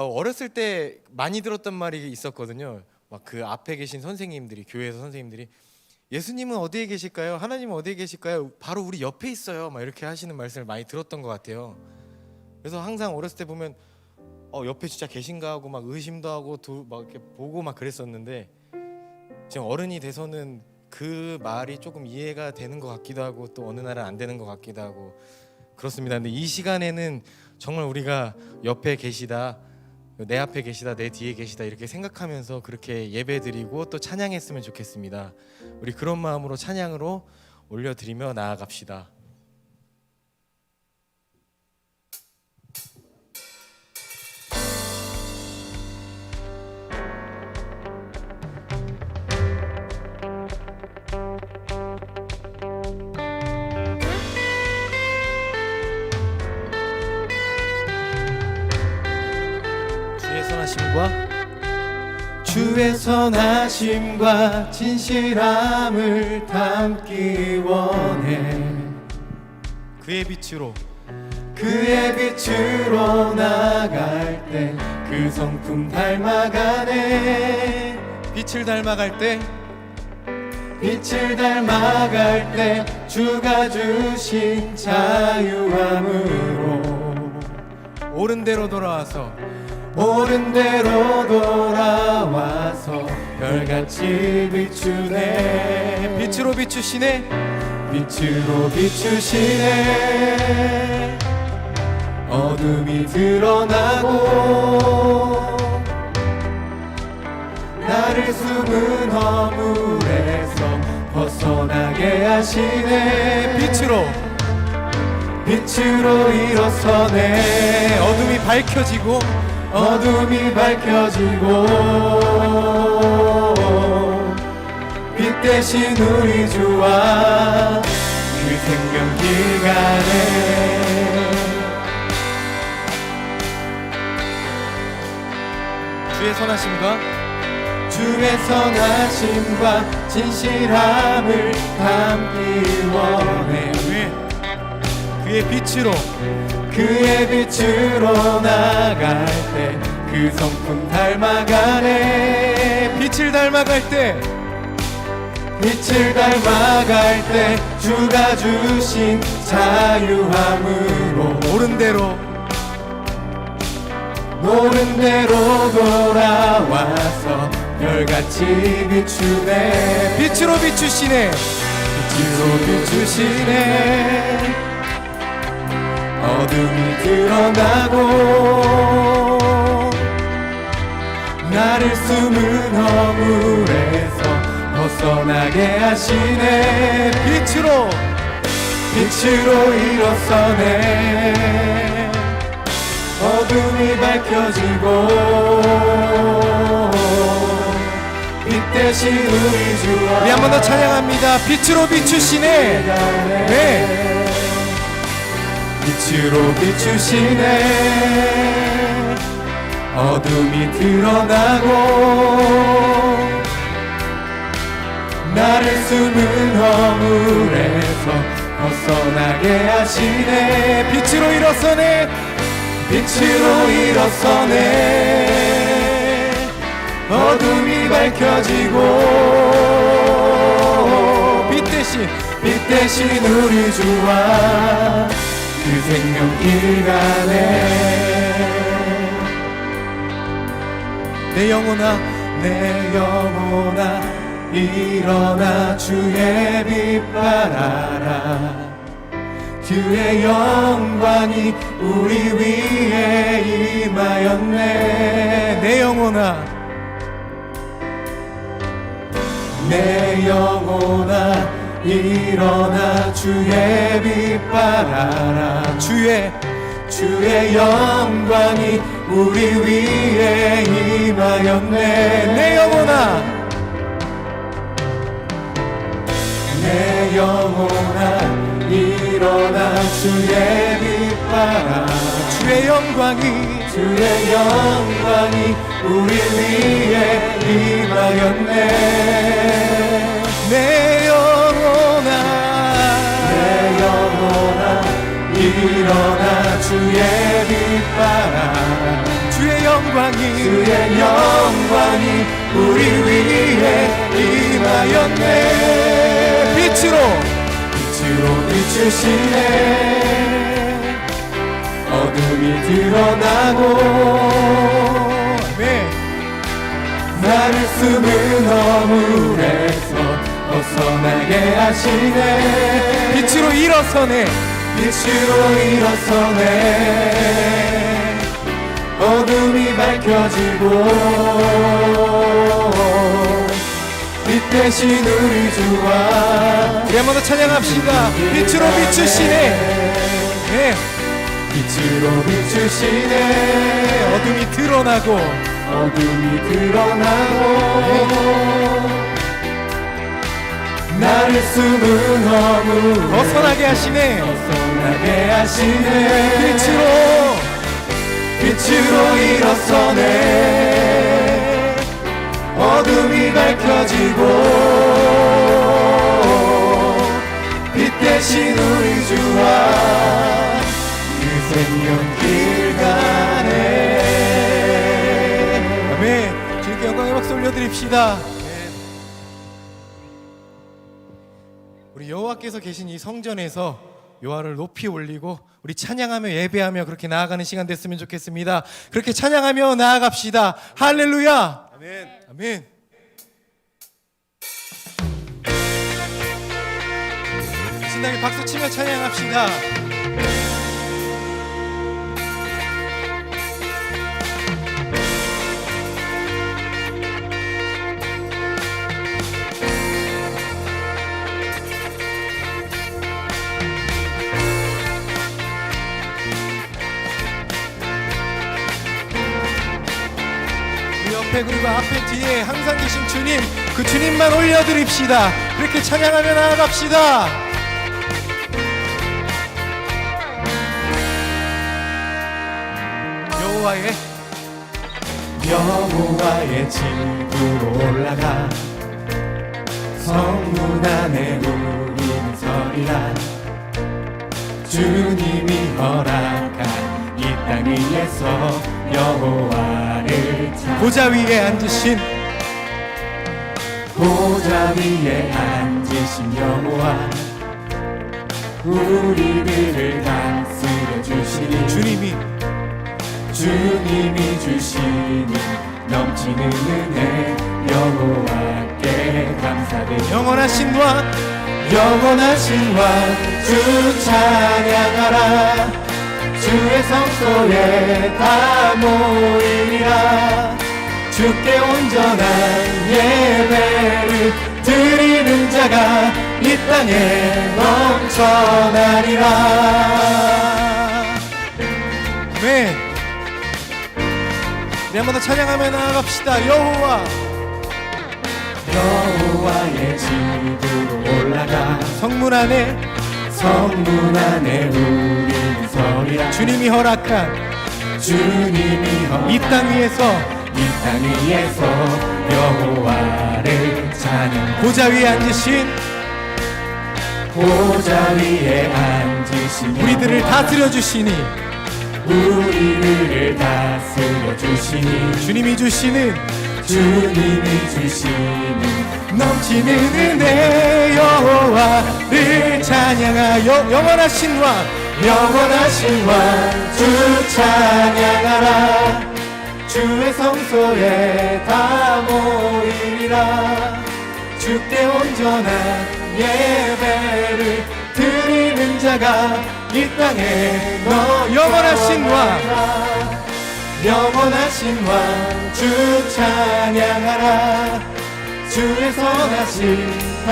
어렸을 때 많이 들었던 말이 있었거든요. 막 그 앞에 계신 선생님들이, 교회에서 선생님들이 예수님은 어디에 계실까요? 하나님은 어디에 계실까요? 바로 우리 옆에 있어요. 막 이렇게 하시는 말씀을 많이 들었던 것 같아요. 그래서 항상 어렸을 때 보면 옆에 진짜 계신가 하고 막 의심도 하고 막 이렇게 보고 막 그랬었는데, 지금 어른이 돼서는 그 말이 조금 이해가 되는 것 같기도 하고 또 어느 날은 안 되는 것 같기도 하고 그렇습니다. 근데 이 시간에는 정말 우리가 옆에 계시다, 내 앞에 계시다, 내 뒤에 계시다 이렇게 생각하면서 그렇게 예배드리고 또 찬양했으면 좋겠습니다. 우리 그런 마음으로 찬양으로 올려드리며 나아갑시다. 주의 선하심과 진실함을 담기 원해. 그의 빛으로 나갈 때 그 성품 닮아가네. 빛을 닮아갈 때 주가 주신 자유함으로 옳은 대로 돌아와서 별같이 비추네. 빛으로 비추시네. 어둠이 드러나고 나를 숨은 허물에서 벗어나게 하시네. 빛으로 일어서네. 어둠이 밝혀지고 빛 대신 우리 주와 그 생명길 가네. 주의 선하심과 진실함을 담기 원해. 그의 빛으로 나갈 때 그 성품 닮아가네. 빛을 닮아갈 때 주가 주신 자유함으로 옳은 대로 돌아와서 별같이 비추네. 빛으로 비추시네. 어둠이 드러나고 나를 숨은 허물에서 벗어나게 하시네. 빛으로 일어서네. 어둠이 밝혀지고 빛 대신 우리 주와 우리 한 번 더 찬양합니다. 빛으로 비추시네. 네. 빛으로 비추시네. 어둠이 드러나고 나를 숨은 허물에서 벗어나게 하시네. 빛으로 일어서네. 어둠이 밝혀지고 빛 대신 우리 주와 그 생명길 가네. 내 영혼아 일어나 주의 빛 발하라. 주의 영광이 우리 위에 임하였네. 내 영혼아 일어나 주의 빛 발하라. 주의 영광이 우리 위에 임하였네. 내 영혼아 일어나 주의 빛 발하라. 주의 영광이 우리 위에 임하였네. 내 영혼아 일어나 주의 빛 발하라. 주의 영광이 우리 위에 임하였네. 빛으로 비추시네. 어둠이 드러나고 나를 숨은 허물에서 벗어나게 하시네. 빛으로 일어서네. 어둠이 밝혀지고 빛 대신 우리 주와 우리 한번 더 찬양합시다. 빛으로 비추시네. 빛으로 비추시네. 어둠이 드러나고 나를 숨은 허물 벗어나게 하시네. 빛으로 일어서네. 어둠이 밝혀지고 빛 대신 우리 주와 그 생명길 가네. 아멘. 주님께 영광의 박수 올려드립시다. 우리 여호와께서 계신 이 성전에서 여호와를 높이 올리고 우리 찬양하며 예배하며 그렇게 나아가는 시간 됐으면 좋겠습니다. 그렇게 찬양하며 나아갑시다. 할렐루야. 아멘. 아멘. 신나게 박수치며 찬양합시다. 그리고 앞에 뒤에 항상 계신 주님, 그 주님만 올려드립시다. 그렇게 찬양하며 나아갑시다. 여호와의 집으로 올라가 성문 안에 우리는 서리라. 주님이 허락한 이 땅 위에서 여호와를 보좌 위에 앉으신 여호와 우리들을 다스려 주시니 주님이 주시니 넘치는 은혜 여호와께 감사드려. 영원하신 왕 주 찬양하라. 주의 성소에 다 모이리라. 주께 온전한 예배를 드리는 자가 이 땅에 넘쳐나리라. 네, 우리 한번 더 찬양하며 나아갑시다. 여호와의 집으로 올라가 성문 안에 우리는 서리라. 주님이 허락한 이 땅 위에서 여호와를 찬양. 보좌 위에 앉으신 우리들을 다스려 주시니 주님이 주시는 넘치는 은혜 여호와를 찬양하여. 영원하신 왕 주 찬양하라. 주의 성소에 다 모이리라. 주께 온전한 예배를 드리는 자가 이 땅에 영원하신 왕 주 찬양하라. 주의 선하심 다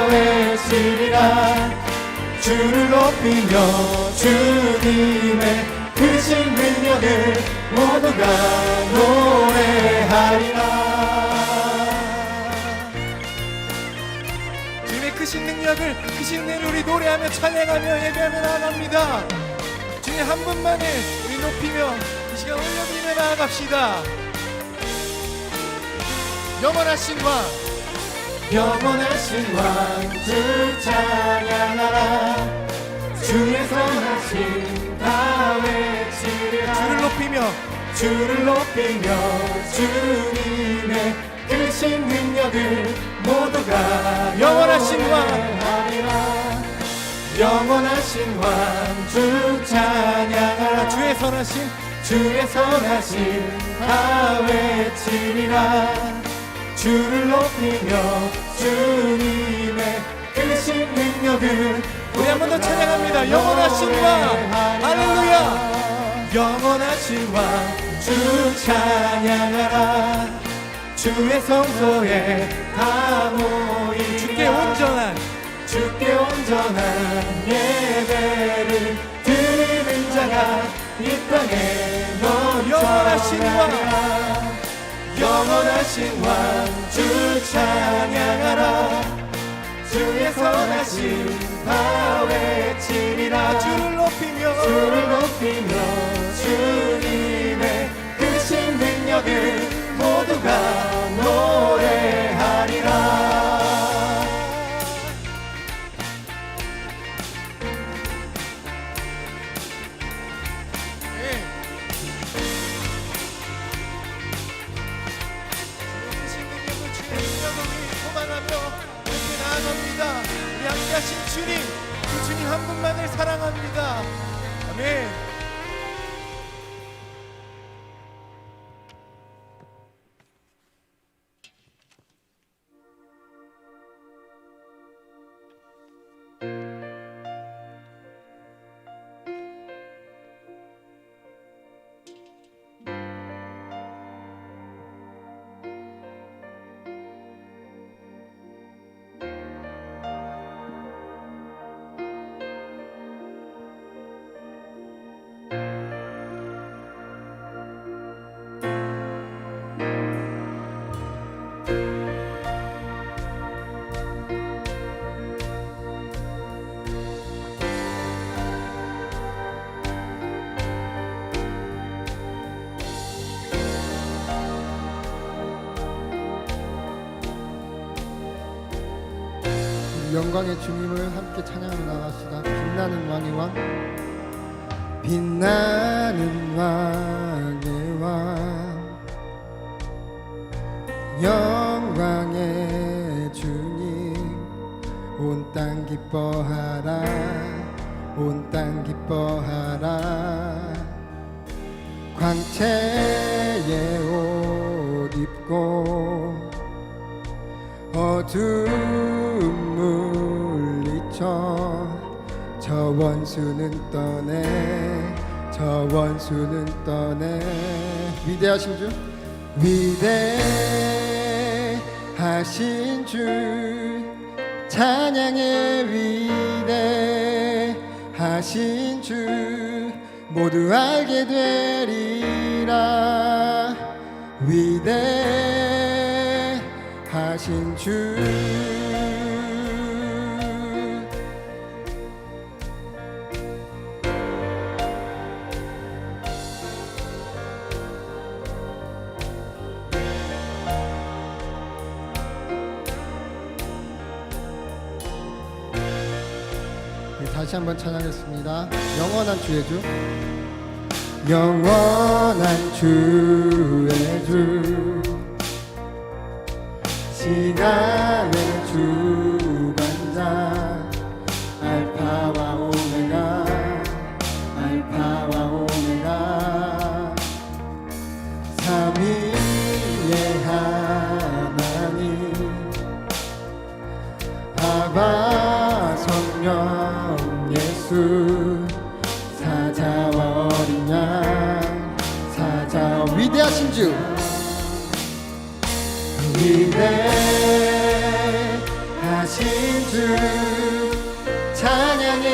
외치리라. 주를 높이며 주님의 크신 능력을 모두가 노래하리라. 주님의 크신 능력을 우리 노래하며 찬양하며 예배하며 나아갑니다. 주님 한 분만을 우리 높이며 이 시간 올려드리며 나아갑시다. 영원하신 왕 주 찬양하라. 주의 선하심 다 외치리라. 주를 주를 높이며 주님의 크신 능력을 모두가 영원하신 왕 영원하신 왕 주 찬양하라. 주의 선하심 다 외치리라. 주를 높이며 주님의 크신 능력을 우리 한 번 더 찬양합니다. 영원하신 왕 할렐루야. 영원하신 왕 주 찬양하라. 주의 성소에 다 모인 주께 온전한 예배를 드리는 자가 이 땅에 넘쳐나리라. 영원하신 왕 주 찬양하라. 주의 선하심 다 외치리라. 주를 높이며 주님의 크신 능력을 모두가 노래하리라. 우리 함께하신 주님, 그 주님 한 분만을 사랑합니다. 아멘. 영광의 주님을 함께 찬양하며 나갑시다. 빛나는 왕의 왕, 빛나는 왕의 왕, 영광의 주님, 온 땅 기뻐하라, 온 땅 기뻐하라. 광채의 옷 입고 어둠 물리쳐 저 원수는 떠내, 저 원수는 떠내. 위대하신 주, 위대하신 주, 찬양의 위대하신 주, 모두 알게 되리라. 위대하신 주, 다시 한번 찬양하겠습니다. 영원한 주의 주, 영원한 주의 주, 시간의 주관자, 알파와 오메가, 알파와 오메가, 삼위의 하나님, 아바 성령 예수, 사자와 어린 양, 사자와 위대하신 주, 위대하신 주, 찬양의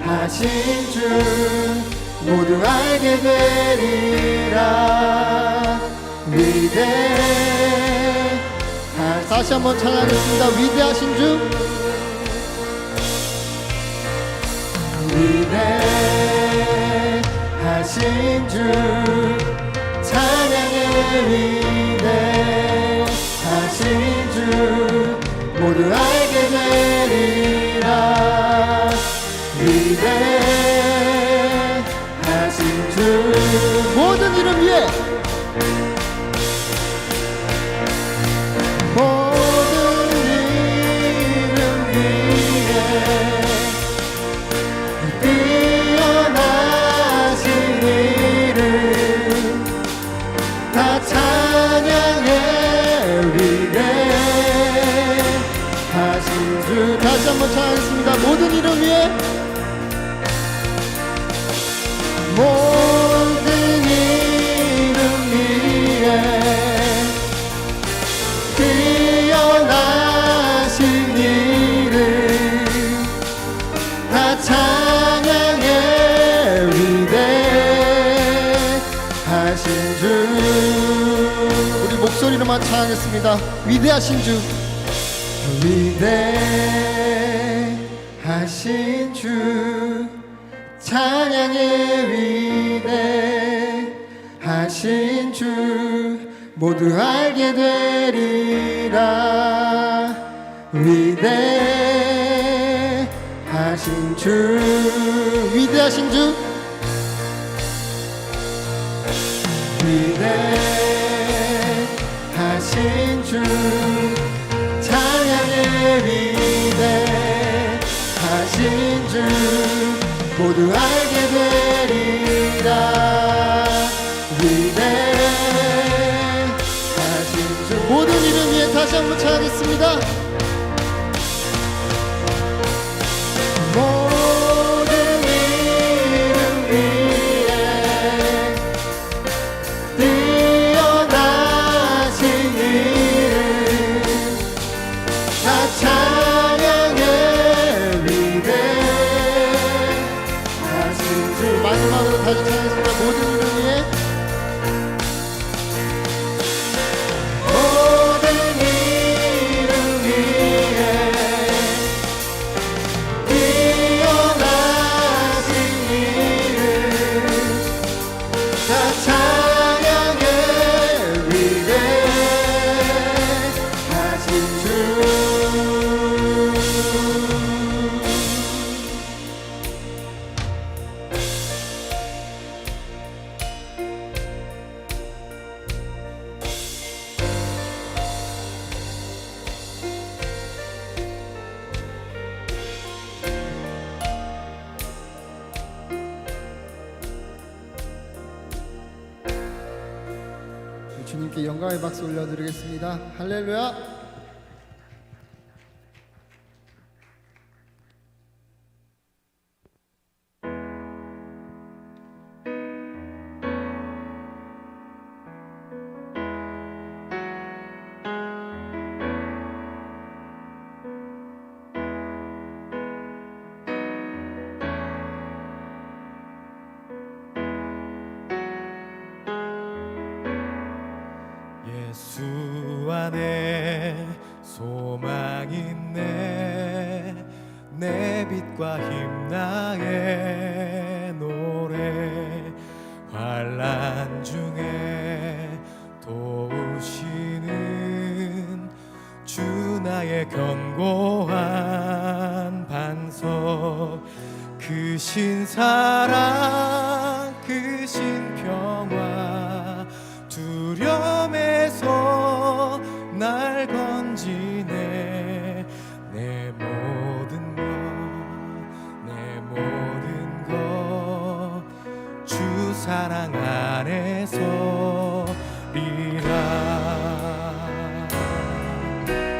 위대하신 주, 모두 알게 되리라. 다시 한번 찬양하겠습니다. 위대하신 주, 위대하신 주, 찬양의 위대하신 주, 모두 알게 되리라. 위대하신 주, 모든 이름 위에 모든 이름 위에 뛰어나신 이름 다 찬양해 위대하신 주 우리 목소리로만 찬양했습니다. 위대하신 주 위대하신 주 찬양해 위대하신 주 모두 알게 되리라 위대하신 주 위대하신 주 위대하신 주 찬양의 위대하신 주 모두 알게 되리라 위대하신 주 모든 이름 위에 다시 한번 찬양하겠습니다. 모든 이름 위에 뛰어나신 이름 다 찬양해 위대하신 주 마지막으로 다시 찬양했습니다. 모든 이름 위에 모든 이름 위에 뛰어나신 이름 다 찬양해 위대하신 주 주님께 영광의 박수 올려드리겠습니다. 할렐루야. 예수 안에 소망 있네 내 빛과 힘 나의 노래 환난 중에 도우시는 주 나의 견고한 반석 크신 사랑 크신 평화 두려움에서 날 건지네 내 모든 것 주 사랑 안에서리라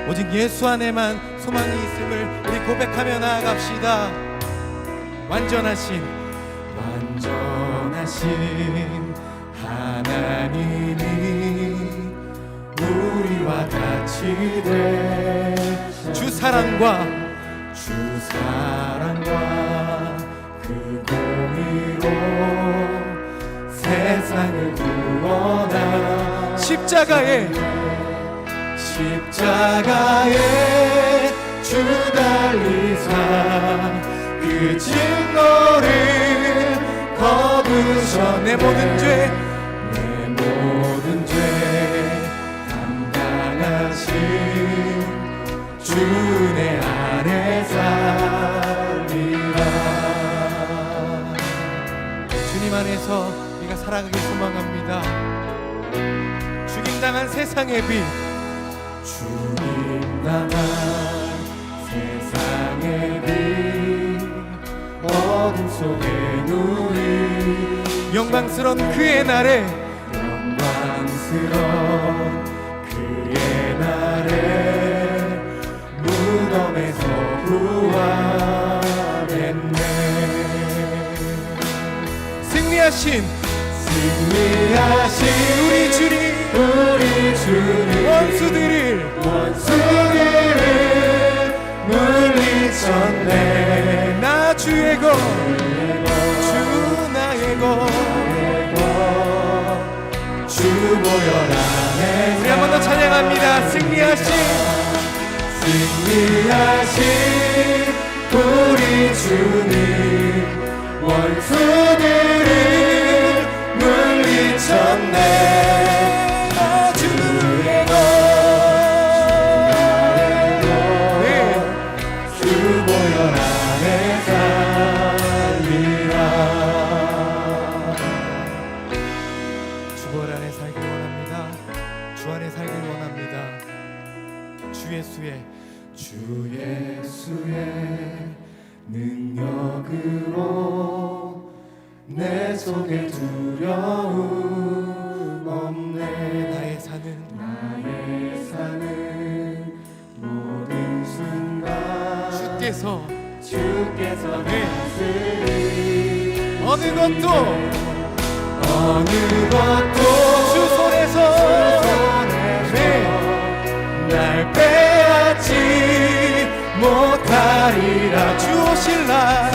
오직 예수 안에만 소망이 있음을 우리 고백하며 나아갑시다. 완전하신 하나님이 우리와 같이 돼 주 사랑과 그 공의로 세상을 구원한 십자가에 주 달리사 그 증거를 거두셔 내 모든 죄 담당하신 주내 안에 살리라 주님 안에서 우리가 살아가길 소망합니다. 죽임당한 세상의 빛 죽임당한 세상의 빛 어둠 속에 누리 영광스러운 그의 날에 무덤에서 부활 승리하신 우리 주님 원수들을 물리쳤네. 나 주의 것 주 나의 것 주 보혈 안에 우리 한 번 더 찬양합니다. 승리하신 우리 주님 원수들을 물리쳤네. 나 주의 것 주 보혈 안에 살리라. 주 보혈 안에 살길 원합니다. 주 안에 살길 원합니다. 주 예수의 능력으로 내 속에 두려움 없네. 나의 사는 모든 순간 주께서 다스리 어느 것도 주 손에서 날 빼앗지 못하리라. 주 오실 날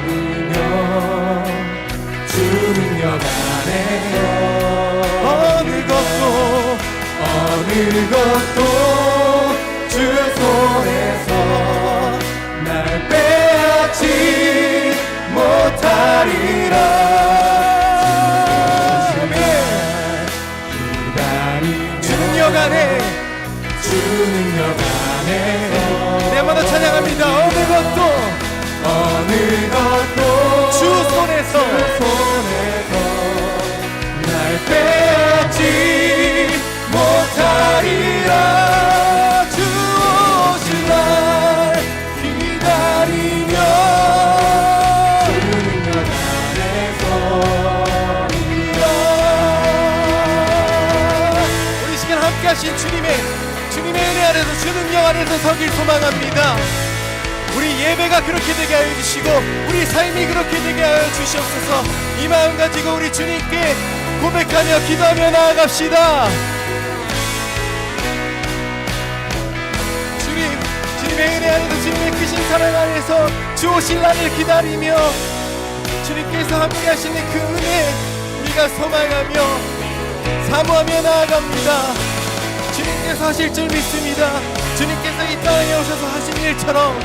기다리며 주 능력 안에서 어느 것도 주 손에서 날 빼앗지 못하리라. 주 능력 안에 내 한번 더 찬양합니다. 어느 것도 주 손에서 날 빼앗지 못하리라. 주 오실 날 기다리며 주 능력 안에서 우리 시간 함께 하신 주님의 은혜 안에서 주 능력 안에서 서길 소망합니다. 우리 예배가 그렇게 되게 하여 주시고 우리 삶이 그렇게 되게 하여 주시옵소서. 이 마음 가지고 우리 주님께 고백하며 기도하며 나아갑시다. 주님의 은혜 안에서 주님의 크신 사랑 안에서 주 오실 날을 기다리며 주님께서 함께 하시는 그 은혜 우리가 소망하며 사모하며 나아갑니다. 주님께서 하실 줄 믿습니다. 주님께서 이 땅에 오셔서 하신 일처럼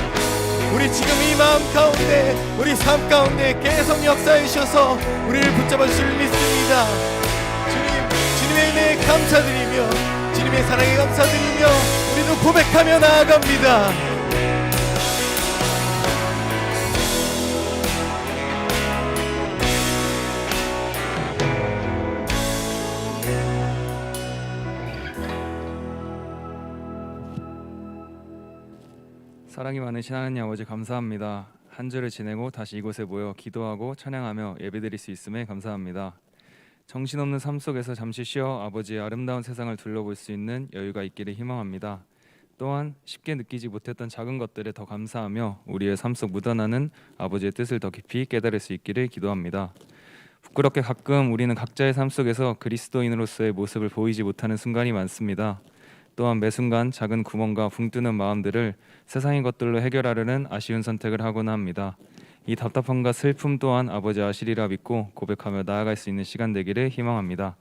우리 지금 이 마음 가운데 우리 삶 가운데 계속 역사해 주셔서 우리를 붙잡아 주실 믿습니다. 주님의 은혜에 감사드리며 주님의 사랑에 감사드리며 우리도 고백하며 나아갑니다. 사랑이 많으신 하나님 아버지 감사합니다. 한 주를 지내고 다시 이곳에 모여 기도하고 찬양하며 예배드릴 수 있음에 감사합니다. 정신없는 삶 속에서 잠시 쉬어 아버지의 아름다운 세상을 둘러볼 수 있는 여유가 있기를 희망합니다. 또한 쉽게 느끼지 못했던 작은 것들에 더 감사하며 우리의 삶 속 묻어나는 아버지의 뜻을 더 깊이 깨달을 수 있기를 기도합니다. 부끄럽게 가끔 우리는 각자의 삶 속에서 그리스도인으로서의 모습을 보이지 못하는 순간이 많습니다. 또한 매 순간 작은 구멍과 붕 뜨는 마음들을 세상의 것들로 해결하려는 아쉬운 선택을 하곤 합니다. 이 답답함과 슬픔 또한 아버지 아시리라 믿고 고백하며 나아갈 수 있는 시간 되기를 희망합니다.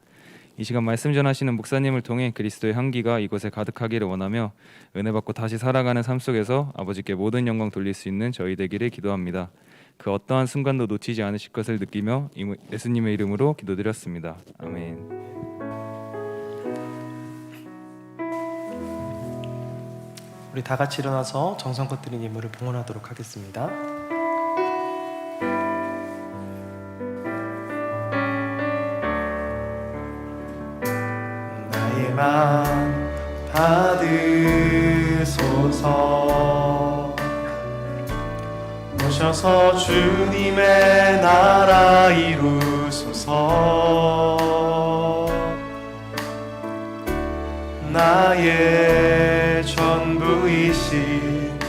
이 시간 말씀 전하시는 목사님을 통해 그리스도의 향기가 이곳에 가득하기를 원하며 은혜 받고 다시 살아가는 삶 속에서 아버지께 모든 영광 돌릴 수 있는 저희 되기를 기도합니다. 그 어떠한 순간도 놓치지 않으실 것을 느끼며 예수님의 이름으로 기도드렸습니다. 아멘. 우리 다 같이 일어나서 정성껏 드린 예물을 봉헌하도록 하겠습니다. 나의 맘 받으소서. 오셔서 주님의 나라 이루소서. 나의 전부이신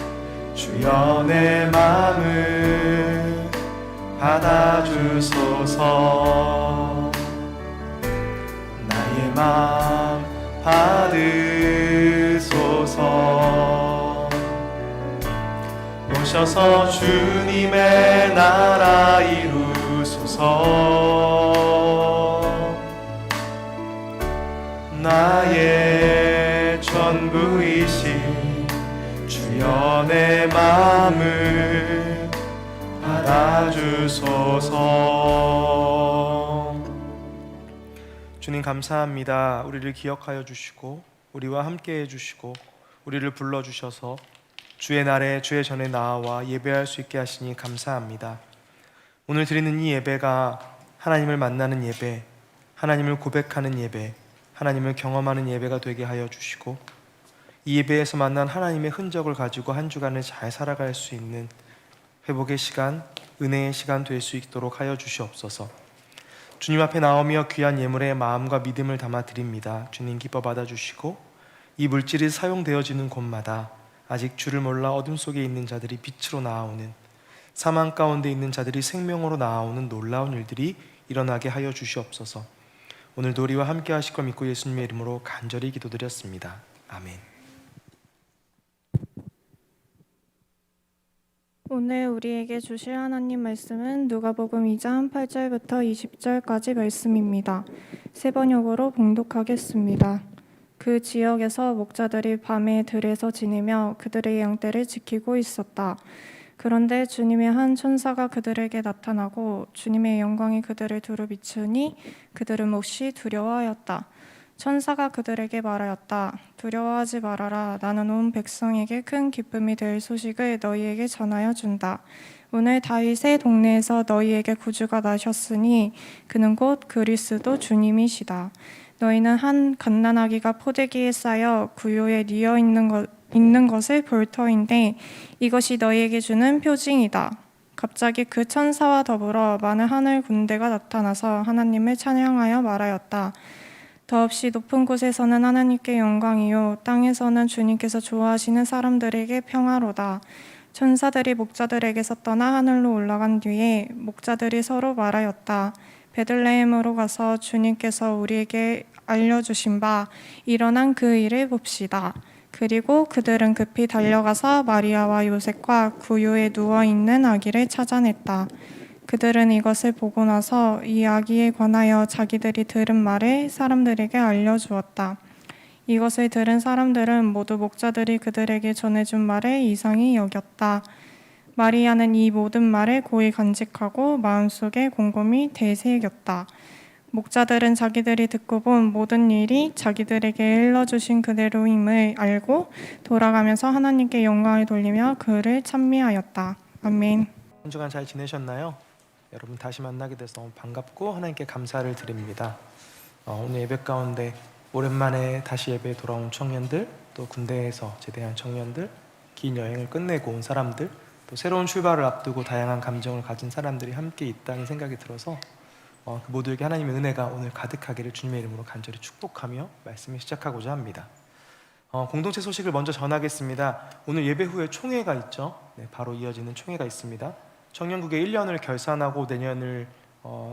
주여 내 맘을 받아주소서. 나의 맘 받으소서. 오셔서 주님의 나라 이루소서. 나의 전부이신 주여 내 마음을 받아주소서. 주님 감사합니다. 우리를 기억하여 주시고 우리와 함께 해주시고 우리를 불러주셔서 주의 날에 주의 전에 나와 예배할 수 있게 하시니 감사합니다. 오늘 드리는 이 예배가 하나님을 만나는 예배, 하나님을 고백하는 예배, 하나님을 경험하는 예배가 되게 하여 주시고 이 예배에서 만난 하나님의 흔적을 가지고 한 주간을 잘 살아갈 수 있는 회복의 시간, 은혜의 시간 될 수 있도록 하여 주시옵소서. 주님 앞에 나오며 귀한 예물에 마음과 믿음을 담아 드립니다. 주님 기뻐 받아주시고 이 물질이 사용되어지는 곳마다 아직 주를 몰라 어둠 속에 있는 자들이 빛으로 나아오는, 사망 가운데 있는 자들이 생명으로 나아오는 놀라운 일들이 일어나게 하여 주시옵소서. 오늘도 우리와 함께 하실 것 믿고 예수님의 이름으로 간절히 기도드렸습니다. 아멘. 오늘 우리에게 주실 하나님 말씀은 누가복음 2장 8절부터 20절까지 말씀입니다. 세 번역으로 봉독하겠습니다. 그 지역에서 목자들이 밤에 들에서 지내며 그들의 양떼를 지키고 있었다. 그런데 주님의 한 천사가 그들에게 나타나고 주님의 영광이 그들을 두루 비추니 그들은 몹시 두려워하였다. 천사가 그들에게 말하였다. 두려워하지 말아라. 나는 온 백성에게 큰 기쁨이 될 소식을 너희에게 전하여 준다. 오늘 다윗의 동네에서 너희에게 구주가 나셨으니 그는 곧 그리스도 주님이시다. 너희는 한 갓난아기가 포대기에 쌓여 구유에 뉘어 있는 것을 볼 터인데 이것이 너희에게 주는 표징이다. 갑자기 그 천사와 더불어 많은 하늘 군대가 나타나서 하나님을 찬양하여 말하였다. 더없이 높은 곳에서는 하나님께 영광이요 땅에서는 주님께서 좋아하시는 사람들에게 평화로다. 천사들이 목자들에게서 떠나 하늘로 올라간 뒤에 목자들이 서로 말하였다. 베들레헴으로 가서 주님께서 우리에게 알려주신 바 일어난 그 일을 봅시다. 그리고 그들은 급히 달려가서 마리아와 요셉과 구유에 누워있는 아기를 찾아냈다. 그들은 이것을 보고 나서 이 아기에 관하여 자기들이 들은 말을 사람들에게 알려주었다. 이것을 들은 사람들은 모두 목자들이 그들에게 전해준 말을 이상히 여겼다. 마리아는 이 모든 말을 고이 간직하고 마음속에 곰곰이 되새겼다. 목자들은 자기들이 듣고 본 모든 일이 자기들에게 일러주신 그대로임을 알고 돌아가면서 하나님께 영광을 돌리며 그를 찬미하였다. 아멘. 한 주간 잘 지내셨나요? 여러분 다시 만나게 돼서 너무 반갑고 하나님께 감사를 드립니다. 오늘 예배 가운데 오랜만에 다시 예배에 돌아온 청년들, 또 군대에서 제대한 청년들, 긴 여행을 끝내고 온 사람들, 또 새로운 출발을 앞두고 다양한 감정을 가진 사람들이 함께 있다는 생각이 들어서 그 모두에게 하나님의 은혜가 오늘 가득하기를 주님의 이름으로 간절히 축복하며 말씀을 시작하고자 합니다. 공동체 소식을 먼저 전하겠습니다. 오늘 예배 후에 총회가 있죠. 네, 바로 이어지는 총회가 있습니다. 청년국의 1년을 결산하고 내년을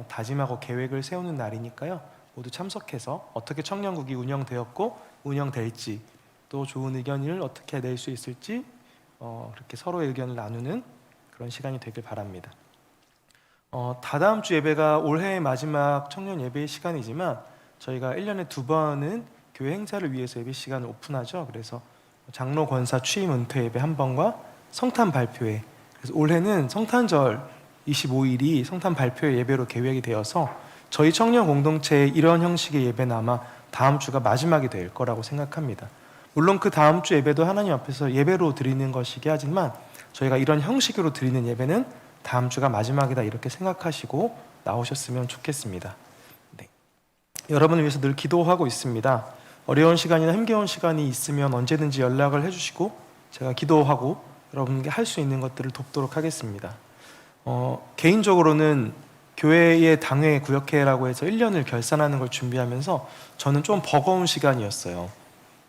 다짐하고 계획을 세우는 날이니까요. 모두 참석해서 어떻게 청년국이 운영되었고 운영될지, 또 좋은 의견을 어떻게 낼 수 있을지 그렇게 서로의 의견을 나누는 그런 시간이 되길 바랍니다. 다다음 주 예배가 올해의 마지막 청년 예배의 시간이지만 저희가 1년에 2번은 교회 행사를 위해서 예배 시간을 오픈하죠. 그래서 장로 권사 취임 은퇴 예배 한 번과 성탄 발표회, 그래서 올해는 성탄절 25일이 성탄 발표회 예배로 계획이 되어서 저희 청년 공동체의 이런 형식의 예배는 아마 다음 주가 마지막이 될 거라고 생각합니다. 물론 그 다음 주 예배도 하나님 앞에서 예배로 드리는 것이긴 하지만 저희가 이런 형식으로 드리는 예배는 다음 주가 마지막이다 이렇게 생각하시고 나오셨으면 좋겠습니다. 네. 여러분을 위해서 늘 기도하고 있습니다. 어려운 시간이나 힘겨운 시간이 있으면 언제든지 연락을 해주시고 제가 기도하고 여러분께 할 수 있는 것들을 돕도록 하겠습니다. 개인적으로는 교회의 당회 구역회라고 해서 1년을 결산하는 걸 준비하면서 저는 좀 버거운 시간이었어요.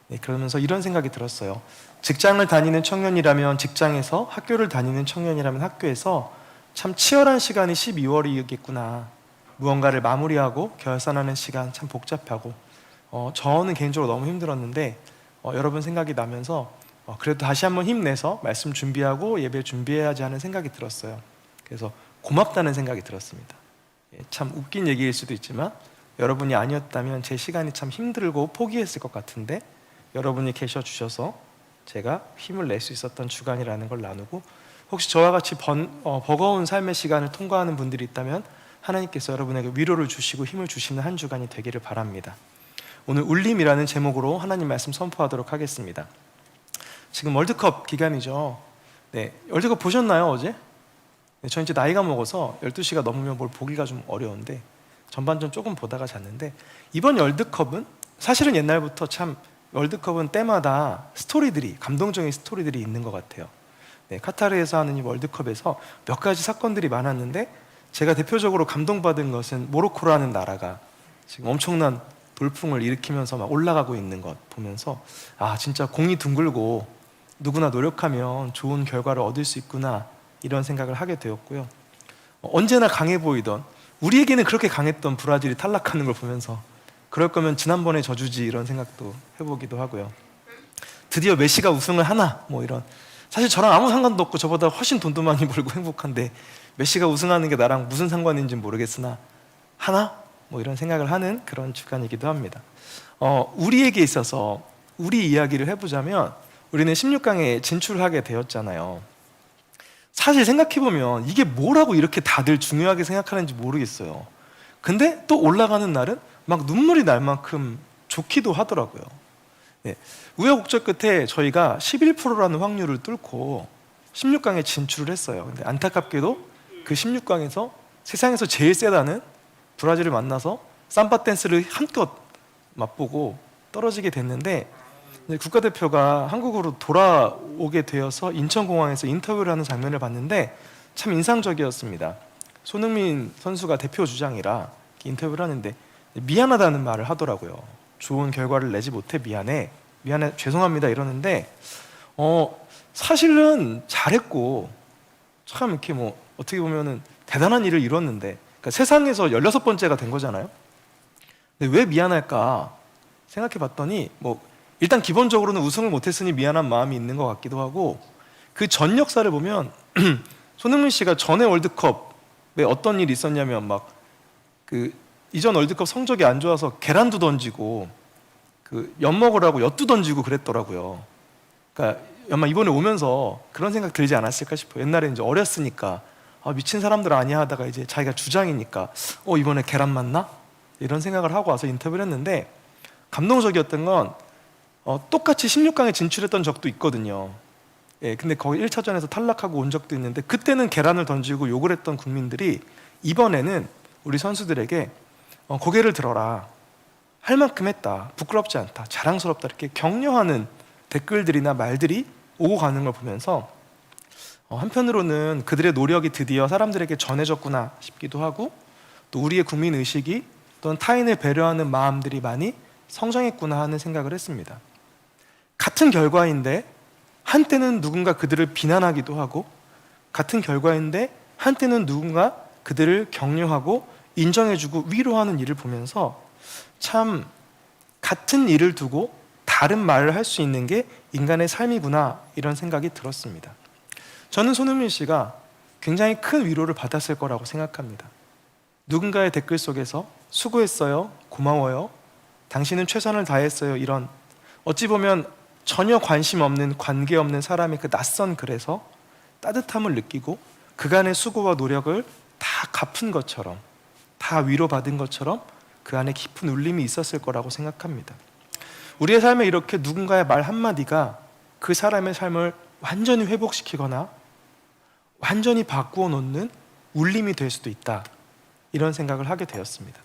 네, 그러면서 이런 생각이 들었어요. 직장을 다니는 청년이라면 직장에서, 학교를 다니는 청년이라면 학교에서 참 치열한 시간이 12월이겠구나. 무언가를 마무리하고 결산하는 시간 참 복잡하고 저는 개인적으로 너무 힘들었는데 여러분 생각이 나면서 그래도 다시 한번 힘내서 말씀 준비하고 예배 준비해야지 하는 생각이 들었어요. 그래서 고맙다는 생각이 들었습니다. 참 웃긴 얘기일 수도 있지만 여러분이 아니었다면 제 시간이 참 힘들고 포기했을 것 같은데 여러분이 계셔 주셔서 제가 힘을 낼 수 있었던 주간이라는 걸 나누고, 혹시 저와 같이 버거운 삶의 시간을 통과하는 분들이 있다면 하나님께서 여러분에게 위로를 주시고 힘을 주시는 한 주간이 되기를 바랍니다. 오늘 울림이라는 제목으로 하나님 말씀 선포하도록 하겠습니다. 지금 월드컵 기간이죠. 네, 월드컵 보셨나요 어제? 네, 저 이제 나이가 먹어서 12시가 넘으면 뭘 보기가 좀 어려운데 전반전 조금 보다가 잤는데, 이번 월드컵은 사실은 옛날부터 참 월드컵은 때마다 스토리들이, 감동적인 스토리들이 있는 것 같아요. 네, 카타르에서 하는 이 월드컵에서 몇 가지 사건들이 많았는데 제가 대표적으로 감동받은 것은 모로코라는 나라가 지금 엄청난 돌풍을 일으키면서 막 올라가고 있는 것 보면서 진짜 공이 둥글고 누구나 노력하면 좋은 결과를 얻을 수 있구나 이런 생각을 하게 되었고요. 언제나 강해 보이던, 우리에게는 그렇게 강했던 브라질이 탈락하는 걸 보면서 그럴 거면 지난번에 져주지 이런 생각도 해보기도 하고요. 드디어 메시가 우승을 하나 뭐 이런, 사실 저랑 아무 상관도 없고 저보다 훨씬 돈도 많이 벌고 행복한데 메시가 우승하는 게 나랑 무슨 상관인지는 모르겠으나 하나? 뭐 이런 생각을 하는 그런 주간이기도 합니다. 우리에게 있어서 우리 이야기를 해보자면 우리는 16강에 진출하게 되었잖아요. 사실 생각해보면 이게 뭐라고 이렇게 다들 중요하게 생각하는지 모르겠어요. 근데 또 올라가는 날은 막 눈물이 날 만큼 좋기도 하더라고요. 네. 우여곡절 끝에 저희가 11%라는 확률을 뚫고 16강에 진출을 했어요. 근데 안타깝게도 그 16강에서 세상에서 제일 세다는 브라질을 만나서 삼바 댄스를 한껏 맛보고 떨어지게 됐는데, 국가대표가 한국으로 돌아오게 되어서 인천공항에서 인터뷰를 하는 장면을 봤는데 참 인상적이었습니다. 손흥민 선수가 대표 주장이라 인터뷰를 하는데 미안하다는 말을 하더라고요. 좋은 결과를 내지 못해 미안해, 죄송합니다 이러는데 사실은 잘했고 참 이렇게 뭐 어떻게 보면은 대단한 일을 이뤘는데, 그러니까 세상에서 16번째가 된 거잖아요. 근데 왜 미안할까 생각해 봤더니 일단 기본적으로는 우승을 못했으니 미안한 마음이 있는 것 같기도 하고, 그 전 역사를 보면 손흥민 씨가 전에 월드컵에 어떤 일이 있었냐면 이전 월드컵 성적이 안 좋아서 계란도 던지고 엿 먹으라고 엿도 던지고 그랬더라고요. 그러니까 아마 이번에 오면서 그런 생각 들지 않았을까 싶어요. 옛날에 이제 어렸으니까 미친 사람들 아니야 하다가 이제 자기가 주장이니까 이번에 계란 맞나? 이런 생각을 하고 와서 인터뷰를 했는데, 감동적이었던 건 똑같이 16강에 진출했던 적도 있거든요. 예, 근데 거기 1차전에서 탈락하고 온 적도 있는데 그때는 계란을 던지고 욕을 했던 국민들이 이번에는 우리 선수들에게 고개를 들어라, 할 만큼 했다, 부끄럽지 않다, 자랑스럽다 이렇게 격려하는 댓글들이나 말들이 오고 가는 걸 보면서 한편으로는 그들의 노력이 드디어 사람들에게 전해졌구나 싶기도 하고, 또 우리의 국민의식이 또는 타인을 배려하는 마음들이 많이 성장했구나 하는 생각을 했습니다. 같은 결과인데 한때는 누군가 그들을 비난하기도 하고, 같은 결과인데 한때는 누군가 그들을 격려하고 인정해주고 위로하는 일을 보면서 참 같은 일을 두고 다른 말을 할 수 있는 게 인간의 삶이구나 이런 생각이 들었습니다. 저는 손흥민 씨가 굉장히 큰 위로를 받았을 거라고 생각합니다. 누군가의 댓글 속에서 수고했어요, 고마워요, 당신은 최선을 다했어요, 이런 어찌 보면 전혀 관심 없는, 관계 없는 사람의 그 낯선 글에서 따뜻함을 느끼고 그간의 수고와 노력을 다 갚은 것처럼, 다 위로받은 것처럼 그 안에 깊은 울림이 있었을 거라고 생각합니다. 우리의 삶에 이렇게 누군가의 말 한마디가 그 사람의 삶을 완전히 회복시키거나 완전히 바꾸어 놓는 울림이 될 수도 있다, 이런 생각을 하게 되었습니다.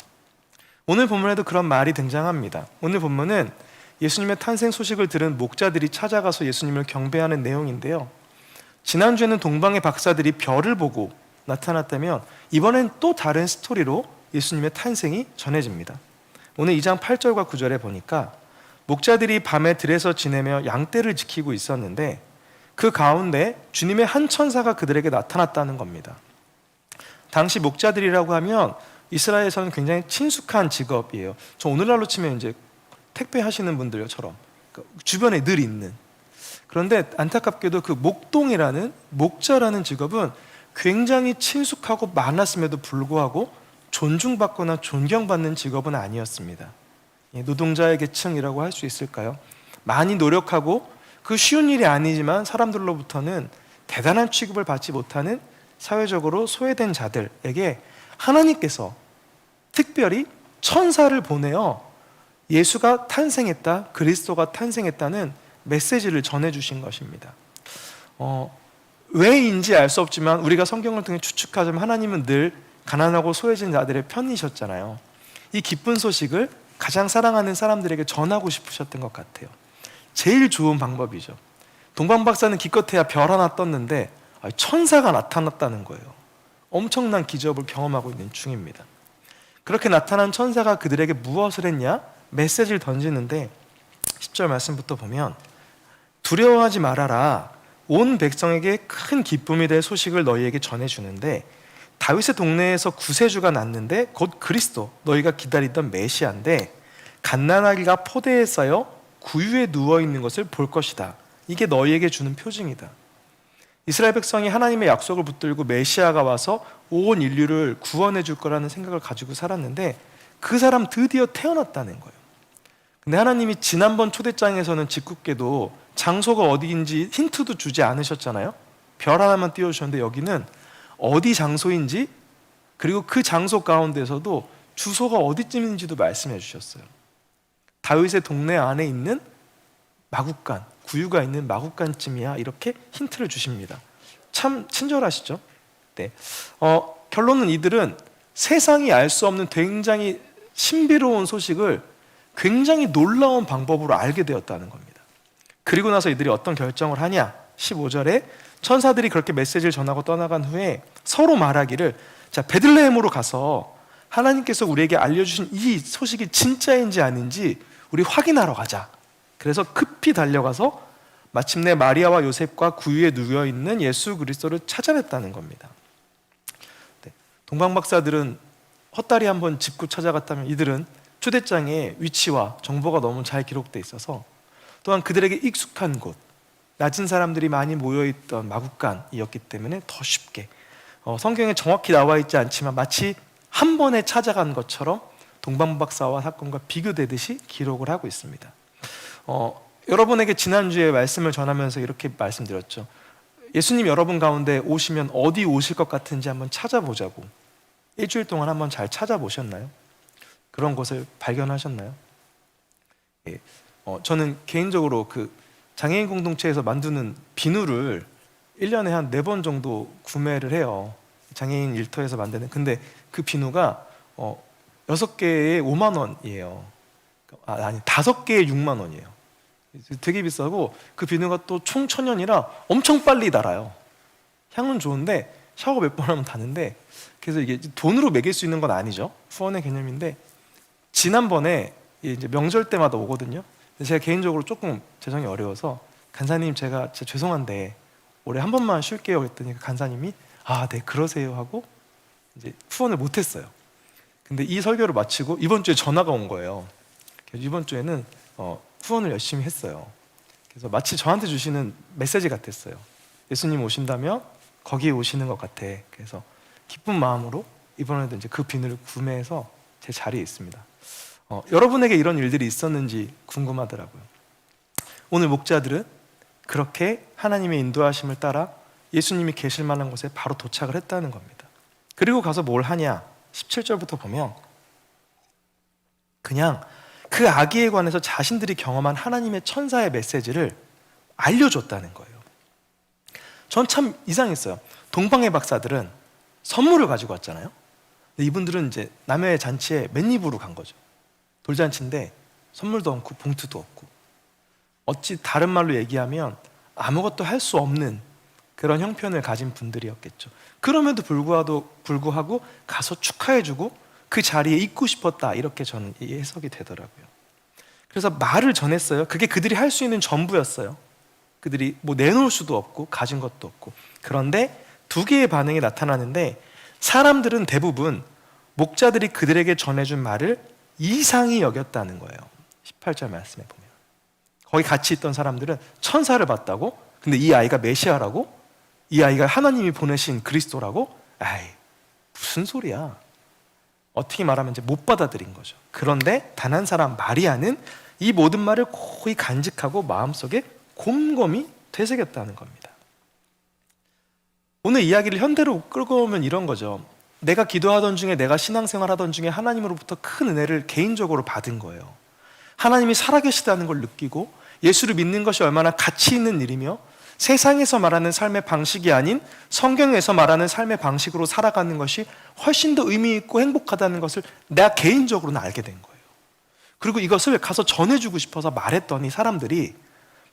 오늘 본문에도 그런 말이 등장합니다. 오늘 본문은 예수님의 탄생 소식을 들은 목자들이 찾아가서 예수님을 경배하는 내용인데요, 지난주에는 동방의 박사들이 별을 보고 나타났다면 이번엔 또 다른 스토리로 예수님의 탄생이 전해집니다. 오늘 2장 8절과 9절에 보니까 목자들이 밤에 들에서 지내며 양떼를 지키고 있었는데 그 가운데 주님의 한 천사가 그들에게 나타났다는 겁니다. 당시 목자들이라고 하면 이스라엘에서는 굉장히 친숙한 직업이에요. 저 오늘날로 치면 이제 택배 하시는 분들처럼 주변에 늘 있는. 그런데 안타깝게도 그 목동이라는 목자라는 직업은 굉장히 친숙하고 많았음에도 불구하고 존중받거나 존경받는 직업은 아니었습니다. 노동자의 계층이라고 할 수 있을까요? 많이 노력하고 그 쉬운 일이 아니지만 사람들로부터는 대단한 취급을 받지 못하는 사회적으로 소외된 자들에게 하나님께서 특별히 천사를 보내어 예수가 탄생했다, 그리스도가 탄생했다는 메시지를 전해주신 것입니다. 왜인지 알 수 없지만 우리가 성경을 통해 추측하자면 하나님은 늘 가난하고 소외진 자들의 편이셨잖아요. 이 기쁜 소식을 가장 사랑하는 사람들에게 전하고 싶으셨던 것 같아요. 제일 좋은 방법이죠. 동방박사는 기껏해야 별 하나 떴는데 천사가 나타났다는 거예요. 엄청난 기적을 경험하고 있는 중입니다. 그렇게 나타난 천사가 그들에게 무엇을 했냐? 메시지를 던지는데 10절 말씀부터 보면 두려워하지 말아라. 온 백성에게 큰 기쁨이 될 소식을 너희에게 전해주는데 다윗의 동네에서 구세주가 났는데 곧 그리스도, 너희가 기다리던 메시아인데 갓난아기가 포대에 쌓여 구유에 누워있는 것을 볼 것이다. 이게 너희에게 주는 표징이다. 이스라엘 백성이 하나님의 약속을 붙들고 메시아가 와서 온 인류를 구원해 줄 거라는 생각을 가지고 살았는데 그 사람 드디어 태어났다는 거예요. 근데 하나님이 지난번 초대장에서는 짓궂게도 장소가 어디인지 힌트도 주지 않으셨잖아요. 별 하나만 띄워주셨는데 여기는 어디 장소인지 그리고 그 장소 가운데서도 주소가 어디쯤인지도 말씀해 주셨어요. 다윗의 동네 안에 있는 마국간, 구유가 있는 마국간쯤이야, 이렇게 힌트를 주십니다. 참 친절하시죠? 네. 결론은 이들은 세상이 알 수 없는 굉장히 신비로운 소식을 굉장히 놀라운 방법으로 알게 되었다는 겁니다. 그리고 나서 이들이 어떤 결정을 하냐? 15절에 천사들이 그렇게 메시지를 전하고 떠나간 후에 서로 말하기를, 자, 베들레헴으로 가서 하나님께서 우리에게 알려주신 이 소식이 진짜인지 아닌지 우리 확인하러 가자. 그래서 급히 달려가서 마침내 마리아와 요셉과 구유에 누워있는 예수 그리스도를 찾아냈다는 겁니다. 네. 동방박사들은 헛다리 한번 짚고 찾아갔다면 이들은 초대장에 위치와 정보가 너무 잘 기록되어 있어서, 또한 그들에게 익숙한 곳, 낮은 사람들이 많이 모여있던 마국간이었기 때문에 더 쉽게, 성경에 정확히 나와 있지 않지만 마치 한 번에 찾아간 것처럼 동방박사와 사건과 비교되듯이 기록을 하고 있습니다. 여러분에게 지난주에 말씀을 전하면서 이렇게 말씀드렸죠. 예수님 여러분 가운데 오시면 어디 오실 것 같은지 한번 찾아보자고. 일주일 동안 한번 잘 찾아보셨나요? 그런 곳을 발견하셨나요? 예. 저는 개인적으로 그 장애인 공동체에서 만드는 비누를 1년에 한 4번 정도 구매를 해요. 장애인 일터에서 만드는. 근데 그 비누가 6개에 5만 원이에요. 아니 5개에 6만 원이에요. 되게 비싸고 그 비누가 또 총천연이라 엄청 빨리 달아요. 향은 좋은데 샤워 몇 번 하면 다는데, 그래서 이게 돈으로 매길 수 있는 건 아니죠. 후원의 개념인데, 지난번에 이제 명절 때마다 오거든요. 제가 개인적으로 조금 재정이 어려워서 간사님 제가 진짜 죄송한데 올해 한 번만 쉴게요 그랬더니 그 간사님이 네 그러세요 하고 이제 후원을 못했어요. 근데 이 설교를 마치고 이번 주에 전화가 온 거예요. 그래서 이번 주에는 후원을 열심히 했어요. 그래서 마치 저한테 주시는 메시지 같았어요. 예수님 오신다면 거기에 오시는 것 같아. 그래서 기쁜 마음으로 이번에도 이제 그 비누를 구매해서 제 자리에 있습니다. 여러분에게 이런 일들이 있었는지 궁금하더라고요. 오늘 목자들은 그렇게 하나님의 인도하심을 따라 예수님이 계실 만한 곳에 바로 도착을 했다는 겁니다. 그리고 가서 뭘 하냐? 17절부터 보면 그냥 그 아기에 관해서 자신들이 경험한 하나님의 천사의 메시지를 알려줬다는 거예요. 전 참 이상했어요. 동방의 박사들은 선물을 가지고 왔잖아요. 근데 이분들은 이제 남의 잔치에 맨입으로 간 거죠. 돌잔치인데 선물도 없고 봉투도 없고, 어찌 다른 말로 얘기하면 아무것도 할 수 없는 그런 형편을 가진 분들이었겠죠. 그럼에도 불구하고 가서 축하해주고 그 자리에 있고 싶었다, 이렇게 저는 이 해석이 되더라고요. 그래서 말을 전했어요. 그게 그들이 할 수 있는 전부였어요. 그들이 뭐 내놓을 수도 없고 가진 것도 없고. 그런데 두 개의 반응이 나타나는데 사람들은 대부분 목자들이 그들에게 전해준 말을 이상히 여겼다는 거예요. 18절 말씀에 보면 거기 같이 있던 사람들은 천사를 봤다고? 근데 이 아이가 메시아라고? 이 아이가 하나님이 보내신 그리스도라고? 아이, 무슨 소리야. 어떻게 말하면 이제 못 받아들인 거죠. 그런데 단 한 사람 마리아는 이 모든 말을 고이 간직하고 마음속에 곰곰이 되새겼다는 겁니다. 오늘 이야기를 현대로 끌고 오면 이런 거죠. 내가 기도하던 중에, 내가 신앙생활 하던 중에 하나님으로부터 큰 은혜를 개인적으로 받은 거예요. 하나님이 살아계시다는 걸 느끼고 예수를 믿는 것이 얼마나 가치 있는 일이며 세상에서 말하는 삶의 방식이 아닌 성경에서 말하는 삶의 방식으로 살아가는 것이 훨씬 더 의미 있고 행복하다는 것을 내가 개인적으로는 알게 된 거예요. 그리고 이것을 가서 전해주고 싶어서 말했더니 사람들이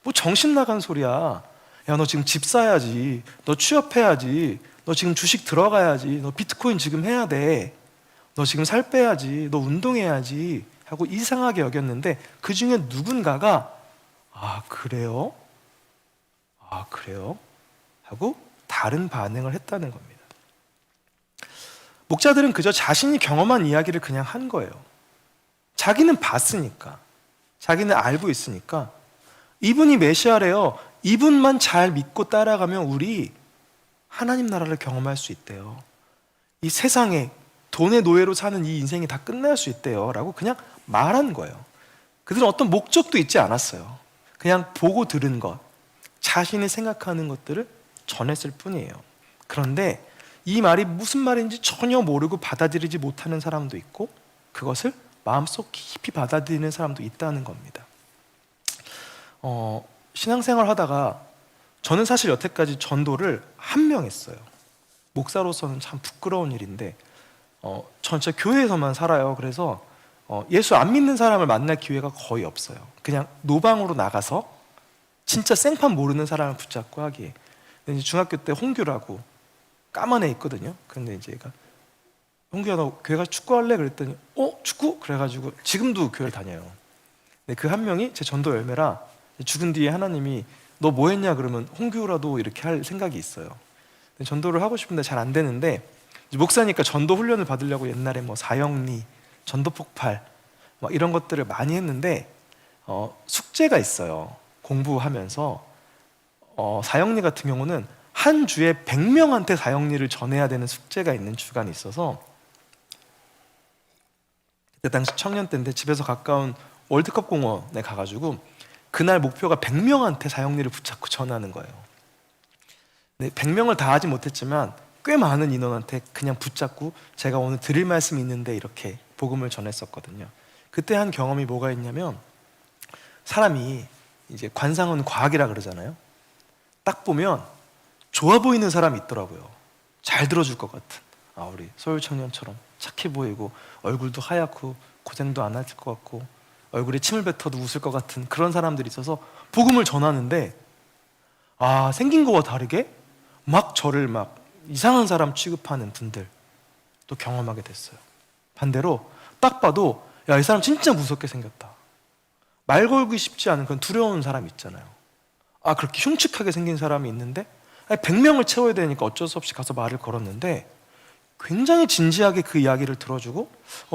뭐 정신 나간 소리야. 야, 너 지금 집 사야지. 너 취업해야지. 너 지금 주식 들어가야지. 너 비트코인 지금 해야 돼. 너 지금 살 빼야지. 너 운동해야지. 하고 이상하게 여겼는데 그 중에 누군가가 아, 그래요? 아, 그래요? 하고 다른 반응을 했다는 겁니다. 목자들은 그저 자신이 경험한 이야기를 그냥 한 거예요. 자기는 봤으니까, 자기는 알고 있으니까 이분이 메시아래요. 이분만 잘 믿고 따라가면 우리 하나님 나라를 경험할 수 있대요. 이 세상에 돈의 노예로 사는 이 인생이 다 끝날 수 있대요 라고 그냥 말한 거예요. 그들은 어떤 목적도 있지 않았어요. 그냥 보고 들은 것, 자신이 생각하는 것들을 전했을 뿐이에요. 그런데 이 말이 무슨 말인지 전혀 모르고 받아들이지 못하는 사람도 있고 그것을 마음속 깊이 받아들이는 사람도 있다는 겁니다. 신앙생활 하다가 저는 사실 여태까지 전도를 한 명 했어요. 목사로서는 참 부끄러운 일인데 전 진짜 교회에서만 살아요. 그래서 예수 안 믿는 사람을 만날 기회가 거의 없어요. 그냥 노방으로 나가서 진짜 생판 모르는 사람을 붙잡고 하기에. 근데 이제 중학교 때 홍규라고 까만 애 있거든요. 근데 이제 얘가 홍규야 너 교회 가서 축구할래? 그랬더니 축구? 그래가지고 지금도 교회를 다녀요. 근데 그 한 명이 제 전도 열매라 죽은 뒤에 하나님이 너 뭐 했냐 그러면 홍규라도 이렇게 할 생각이 있어요. 근데 전도를 하고 싶은데 잘 안 되는데 목사니까 전도 훈련을 받으려고 옛날에 뭐 사형리, 전도 폭발 막 이런 것들을 많이 했는데 숙제가 있어요. 공부하면서 사형리 같은 경우는 한 주에 100명한테 사형리를 전해야 되는 숙제가 있는 주간이 있어서 그때 당시 청년 때인데 집에서 가까운 월드컵 공원에 가가지고 그날 목표가 100명한테 사형리를 붙잡고 전하는 거예요. 네, 100명을 다 하지 못했지만 꽤 많은 인원한테 그냥 붙잡고 제가 오늘 드릴 말씀이 있는데 이렇게 복음을 전했었거든요. 그때 한 경험이 뭐가 있냐면 사람이 이제 관상은 과학이라 그러잖아요. 딱 보면 좋아 보이는 사람이 있더라고요. 잘 들어줄 것 같은. 우리 서울 청년처럼 착해 보이고 얼굴도 하얗고 고생도 안 할 것 같고 얼굴에 침을 뱉어도 웃을 것 같은 그런 사람들이 있어서 복음을 전하는데 생긴 거와 다르게 막 저를 막 이상한 사람 취급하는 분들 또 경험하게 됐어요. 반대로 딱 봐도 야, 이 사람 진짜 무섭게 생겼다. 말 걸기 쉽지 않은 그런 두려운 사람 있잖아요. 그렇게 흉측하게 생긴 사람이 있는데 100명을 채워야 되니까 어쩔 수 없이 가서 말을 걸었는데 굉장히 진지하게 그 이야기를 들어주고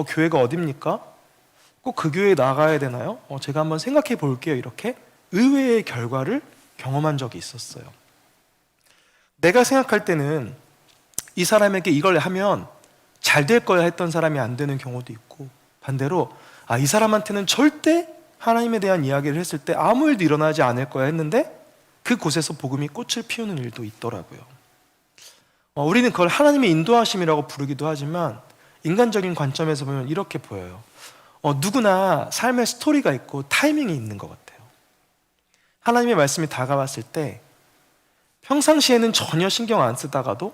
교회가 어딥니까? 꼭 그 교회에 나가야 되나요? 제가 한번 생각해 볼게요. 이렇게 의외의 결과를 경험한 적이 있었어요. 내가 생각할 때는 이 사람에게 이걸 하면 잘 될 거야 했던 사람이 안 되는 경우도 있고 반대로 이 사람한테는 절대 하나님에 대한 이야기를 했을 때 아무 일도 일어나지 않을 거야 했는데 그곳에서 복음이 꽃을 피우는 일도 있더라고요. 우리는 그걸 하나님의 인도하심이라고 부르기도 하지만 인간적인 관점에서 보면 이렇게 보여요. 누구나 삶의 스토리가 있고 타이밍이 있는 것 같아요. 하나님의 말씀이 다가왔을 때 평상시에는 전혀 신경 안 쓰다가도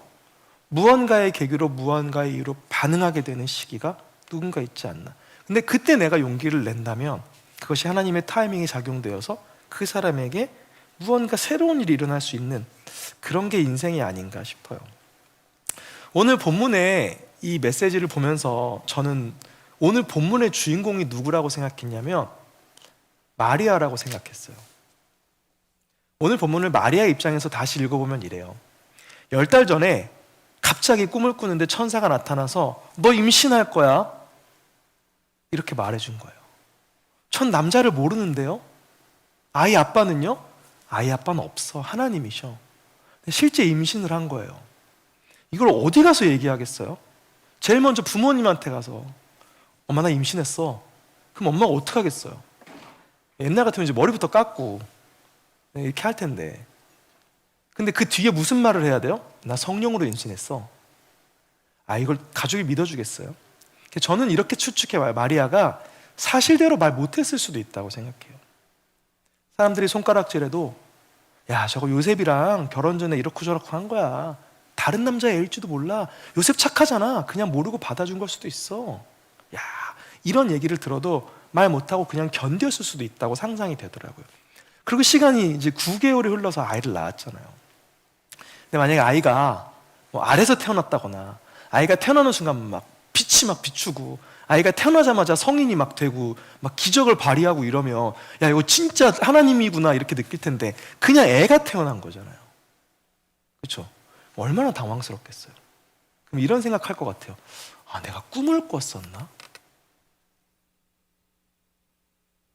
무언가의 계기로 무언가의 이유로 반응하게 되는 시기가 누군가 있지 않나. 근데 그때 내가 용기를 낸다면 그것이 하나님의 타이밍이 작용되어서 그 사람에게 무언가 새로운 일이 일어날 수 있는 그런 게 인생이 아닌가 싶어요. 오늘 본문의 이 메시지를 보면서 저는 오늘 본문의 주인공이 누구라고 생각했냐면 마리아라고 생각했어요. 오늘 본문을 마리아 입장에서 다시 읽어보면 이래요. 10달 전에 갑자기 꿈을 꾸는데 천사가 나타나서 너 임신할 거야 이렇게 말해준 거예요. 전 남자를 모르는데요. 아이 아빠는요? 아이 아빠는 없어. 하나님이셔. 실제 임신을 한 거예요. 이걸 어디 가서 얘기하겠어요? 제일 먼저 부모님한테 가서 엄마 나 임신했어. 그럼 엄마가 어떡하겠어요? 옛날 같으면 이제 머리부터 깎고 이렇게 할 텐데. 근데 그 뒤에 무슨 말을 해야 돼요? 나 성령으로 임신했어. 아, 이걸 가족이 믿어주겠어요? 저는 이렇게 추측해봐요. 마리아가 사실대로 말 못했을 수도 있다고 생각해요. 사람들이 손가락질해도 야, 저거 요셉이랑 결혼 전에 이렇고 저렇고 한 거야. 다른 남자 애일지도 몰라. 요셉 착하잖아. 그냥 모르고 받아준 걸 수도 있어. 야, 이런 얘기를 들어도 말 못하고 그냥 견뎠을 수도 있다고 상상이 되더라고요. 그리고 시간이 이제 9개월이 흘러서 아이를 낳았잖아요. 근데 만약에 아이가 뭐 아래서 태어났다거나 아이가 태어나는 순간 막 빛이 막 비추고 아이가 태어나자마자 성인이 막 되고 막 기적을 발휘하고 이러면 야, 이거 진짜 하나님이구나 이렇게 느낄 텐데 그냥 애가 태어난 거잖아요. 그렇죠? 얼마나 당황스럽겠어요. 그럼 이런 생각할 것 같아요. 아, 내가 꿈을 꿨었나?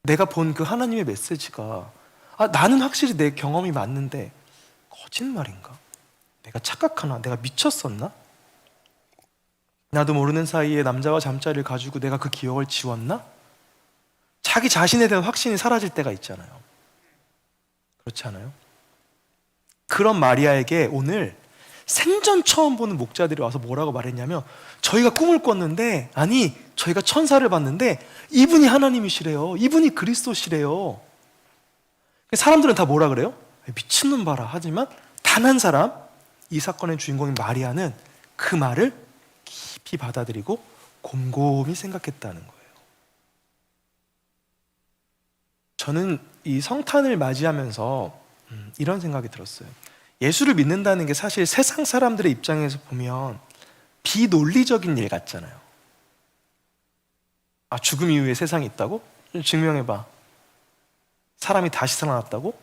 내가 본 그 하나님의 메시지가 나는 확실히 내 경험이 맞는데 거짓말인가? 내가 착각하나? 내가 미쳤었나? 나도 모르는 사이에 남자와 잠자리를 가지고 내가 그 기억을 지웠나? 자기 자신에 대한 확신이 사라질 때가 있잖아요. 그렇지 않아요? 그런 마리아에게 오늘 생전 처음 보는 목자들이 와서 뭐라고 말했냐면 저희가 꿈을 꿨는데 아니 저희가 천사를 봤는데 이분이 하나님이시래요. 이분이 그리스도시래요. 사람들은 다 뭐라 그래요? 미친놈 봐라. 하지만 단 한 사람, 이 사건의 주인공인 마리아는 그 말을 깊이 받아들이고 곰곰이 생각했다는 거예요. 저는 이 성탄을 맞이하면서 이런 생각이 들었어요. 예수를 믿는다는 게 사실 세상 사람들의 입장에서 보면 비논리적인 일 같잖아요. 아, 죽음 이후에 세상이 있다고? 증명해봐. 사람이 다시 살아났다고?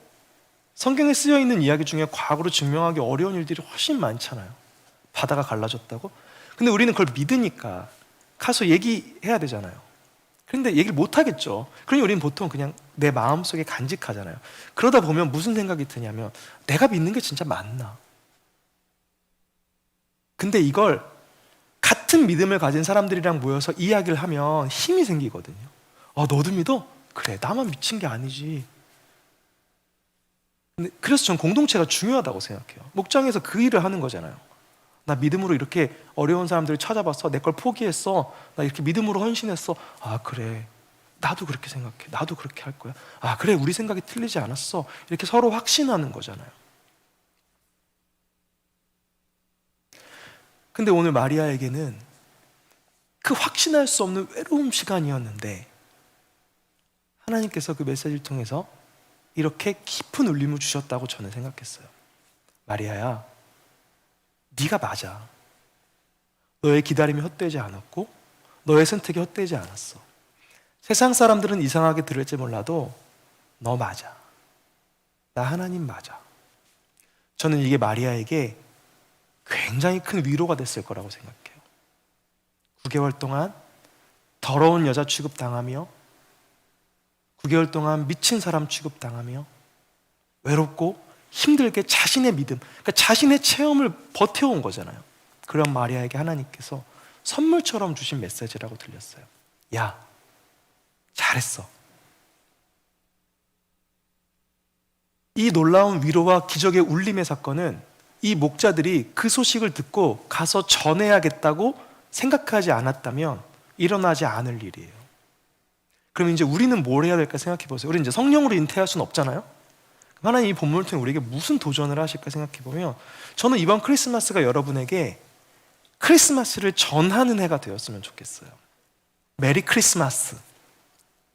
성경에 쓰여 있는 이야기 중에 과거로 증명하기 어려운 일들이 훨씬 많잖아요. 바다가 갈라졌다고? 근데 우리는 그걸 믿으니까 가서 얘기해야 되잖아요. 그런데 얘기를 못 하겠죠. 그러니 우리는 보통 그냥 내 마음속에 간직하잖아요. 그러다 보면 무슨 생각이 드냐면 내가 믿는 게 진짜 맞나? 근데 이걸 같은 믿음을 가진 사람들이랑 모여서 이야기를 하면 힘이 생기거든요. 너도 믿어? 그래, 나만 미친 게 아니지. 근데 그래서 전 공동체가 중요하다고 생각해요. 목장에서 그 일을 하는 거잖아요. 나 믿음으로 이렇게 어려운 사람들을 찾아봤어. 내 걸 포기했어. 나 이렇게 믿음으로 헌신했어. 아, 그래. 나도 그렇게 생각해. 나도 그렇게 할 거야. 아, 그래. 우리 생각이 틀리지 않았어. 이렇게 서로 확신하는 거잖아요. 근데 오늘 마리아에게는 그 확신할 수 없는 외로움 시간이었는데 하나님께서 그 메시지를 통해서 이렇게 깊은 울림을 주셨다고 저는 생각했어요. 마리아야, 네가 맞아. 너의 기다림이 헛되지 않았고 너의 선택이 헛되지 않았어. 세상 사람들은 이상하게 들을지 몰라도 너 맞아. 나 하나님 맞아. 저는 이게 마리아에게 굉장히 큰 위로가 됐을 거라고 생각해요. 9개월 동안 더러운 여자 취급당하며 9개월 동안 미친 사람 취급당하며 외롭고 힘들게 자신의 믿음, 그러니까 자신의 체험을 버텨온 거잖아요. 그런 마리아에게 하나님께서 선물처럼 주신 메시지라고 들렸어요. 야, 잘했어. 이 놀라운 위로와 기적의 울림의 사건은 이 목자들이 그 소식을 듣고 가서 전해야겠다고 생각하지 않았다면 일어나지 않을 일이에요. 그럼 이제 우리는 뭘 해야 될까 생각해 보세요. 우리 이제 성령으로 잉태할 수는 없잖아요. 하나님 이 본문을 통해 우리에게 무슨 도전을 하실까 생각해 보면 저는 이번 크리스마스가 여러분에게 크리스마스를 전하는 해가 되었으면 좋겠어요. 메리 크리스마스.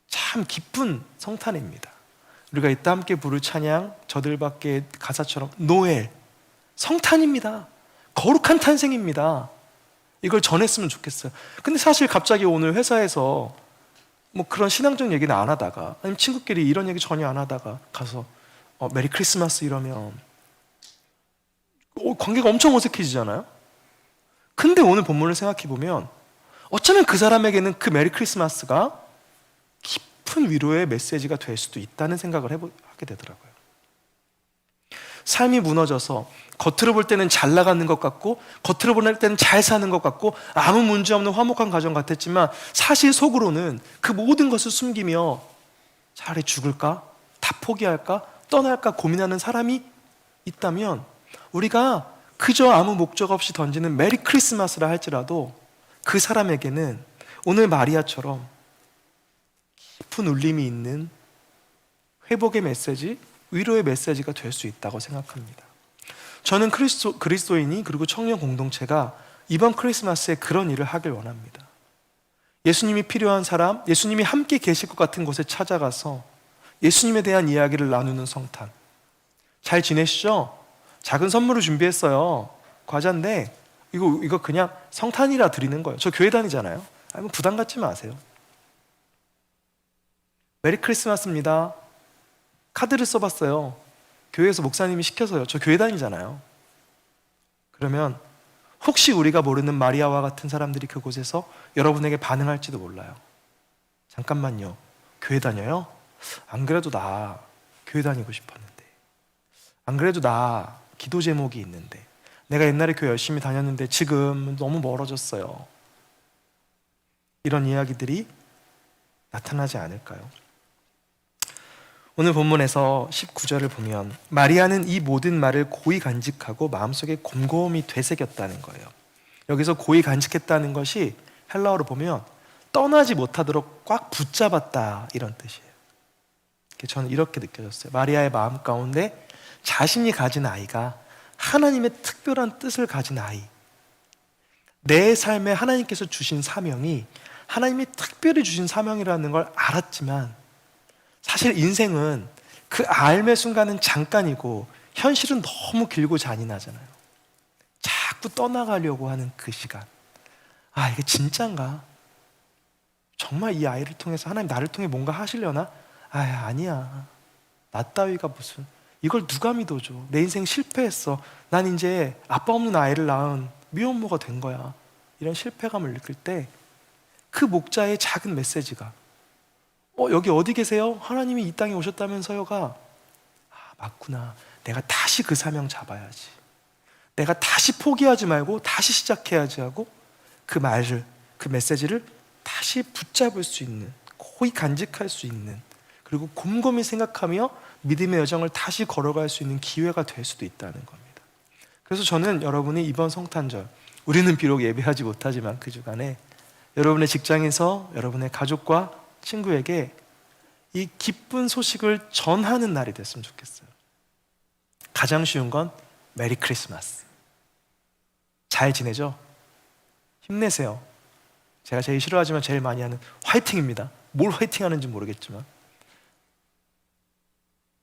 참 기쁜 성탄입니다. 우리가 이따 함께 부를 찬양, 저들밖에 가사처럼 노엘, 성탄입니다. 거룩한 탄생입니다. 이걸 전했으면 좋겠어요. 근데 사실 갑자기 오늘 회사에서 뭐 그런 신앙적 얘기는 안 하다가 아니면 친구끼리 이런 얘기 전혀 안 하다가 가서 메리 크리스마스 이러면 관계가 엄청 어색해지잖아요. 근데 오늘 본문을 생각해 보면 어쩌면 그 사람에게는 그 메리 크리스마스가 깊은 위로의 메시지가 될 수도 있다는 생각을 하게 되더라고요. 삶이 무너져서 겉으로 볼 때는 잘 나가는 것 같고 겉으로 볼 때는 잘 사는 것 같고 아무 문제 없는 화목한 가정 같았지만 사실 속으로는 그 모든 것을 숨기며 차라리 죽을까? 다 포기할까? 떠날까? 고민하는 사람이 있다면 우리가 그저 아무 목적 없이 던지는 메리 크리스마스라 할지라도 그 사람에게는 오늘 마리아처럼 깊은 울림이 있는 회복의 메시지, 위로의 메시지가 될 수 있다고 생각합니다. 저는 그리스도인이 그리고 청년 공동체가 이번 크리스마스에 그런 일을 하길 원합니다. 예수님이 필요한 사람, 예수님이 함께 계실 것 같은 곳에 찾아가서 예수님에 대한 이야기를 나누는 성탄. 잘 지내시죠? 작은 선물을 준비했어요. 과자인데 이거 그냥 성탄이라 드리는 거예요. 저 교회 다니잖아요. 아니, 부담 갖지 마세요. 메리 크리스마스입니다. 카드를 써봤어요. 교회에서 목사님이 시켜서요. 저 교회 다니잖아요. 그러면 혹시 우리가 모르는 마리아와 같은 사람들이 그곳에서 여러분에게 반응할지도 몰라요. 잠깐만요. 교회 다녀요? 안 그래도 나 교회 다니고 싶었는데, 안 그래도 나 기도 제목이 있는데, 내가 옛날에 교회 열심히 다녔는데 지금 너무 멀어졌어요. 이런 이야기들이 나타나지 않을까요? 오늘 본문에서 19절을 보면 마리아는 이 모든 말을 고이 간직하고 마음속에 곰곰이 되새겼다는 거예요. 여기서 고이 간직했다는 것이 헬라어로 보면 떠나지 못하도록 꽉 붙잡았다, 이런 뜻이에요. 저는 이렇게 느껴졌어요. 마리아의 마음 가운데 자신이 가진 아이가 하나님의 특별한 뜻을 가진 아이, 내 삶에 하나님께서 주신 사명이 하나님이 특별히 주신 사명이라는 걸 알았지만 사실 인생은 그 알매 순간은 잠깐이고 현실은 너무 길고 잔인하잖아요. 자꾸 떠나가려고 하는 그 시간, 아, 이게 진짠가? 정말 이 아이를 통해서 하나님 나를 통해 뭔가 하시려나? 아니야. 나 따위가 무슨, 이걸 누가 믿어줘? 내 인생 실패했어. 난 이제 아빠 없는 아이를 낳은 미혼모가 된 거야. 이런 실패감을 느낄 때 그 목자의 작은 메시지가 여기 어디 계세요? 하나님이 이 땅에 오셨다면서요가, 맞구나. 내가 다시 그 사명 잡아야지. 내가 다시 포기하지 말고 다시 시작해야지 하고 그 말을, 그 메시지를 다시 붙잡을 수 있는, 거의 간직할 수 있는, 그리고 곰곰이 생각하며 믿음의 여정을 다시 걸어갈 수 있는 기회가 될 수도 있다는 겁니다. 그래서 저는 여러분이 이번 성탄절, 우리는 비록 예배하지 못하지만 그 주간에 여러분의 직장에서 여러분의 가족과 친구에게 이 기쁜 소식을 전하는 날이 됐으면 좋겠어요. 가장 쉬운 건 메리 크리스마스. 잘 지내죠? 힘내세요. 제가 제일 싫어하지만 제일 많이 하는 화이팅입니다. 뭘 화이팅하는지 모르겠지만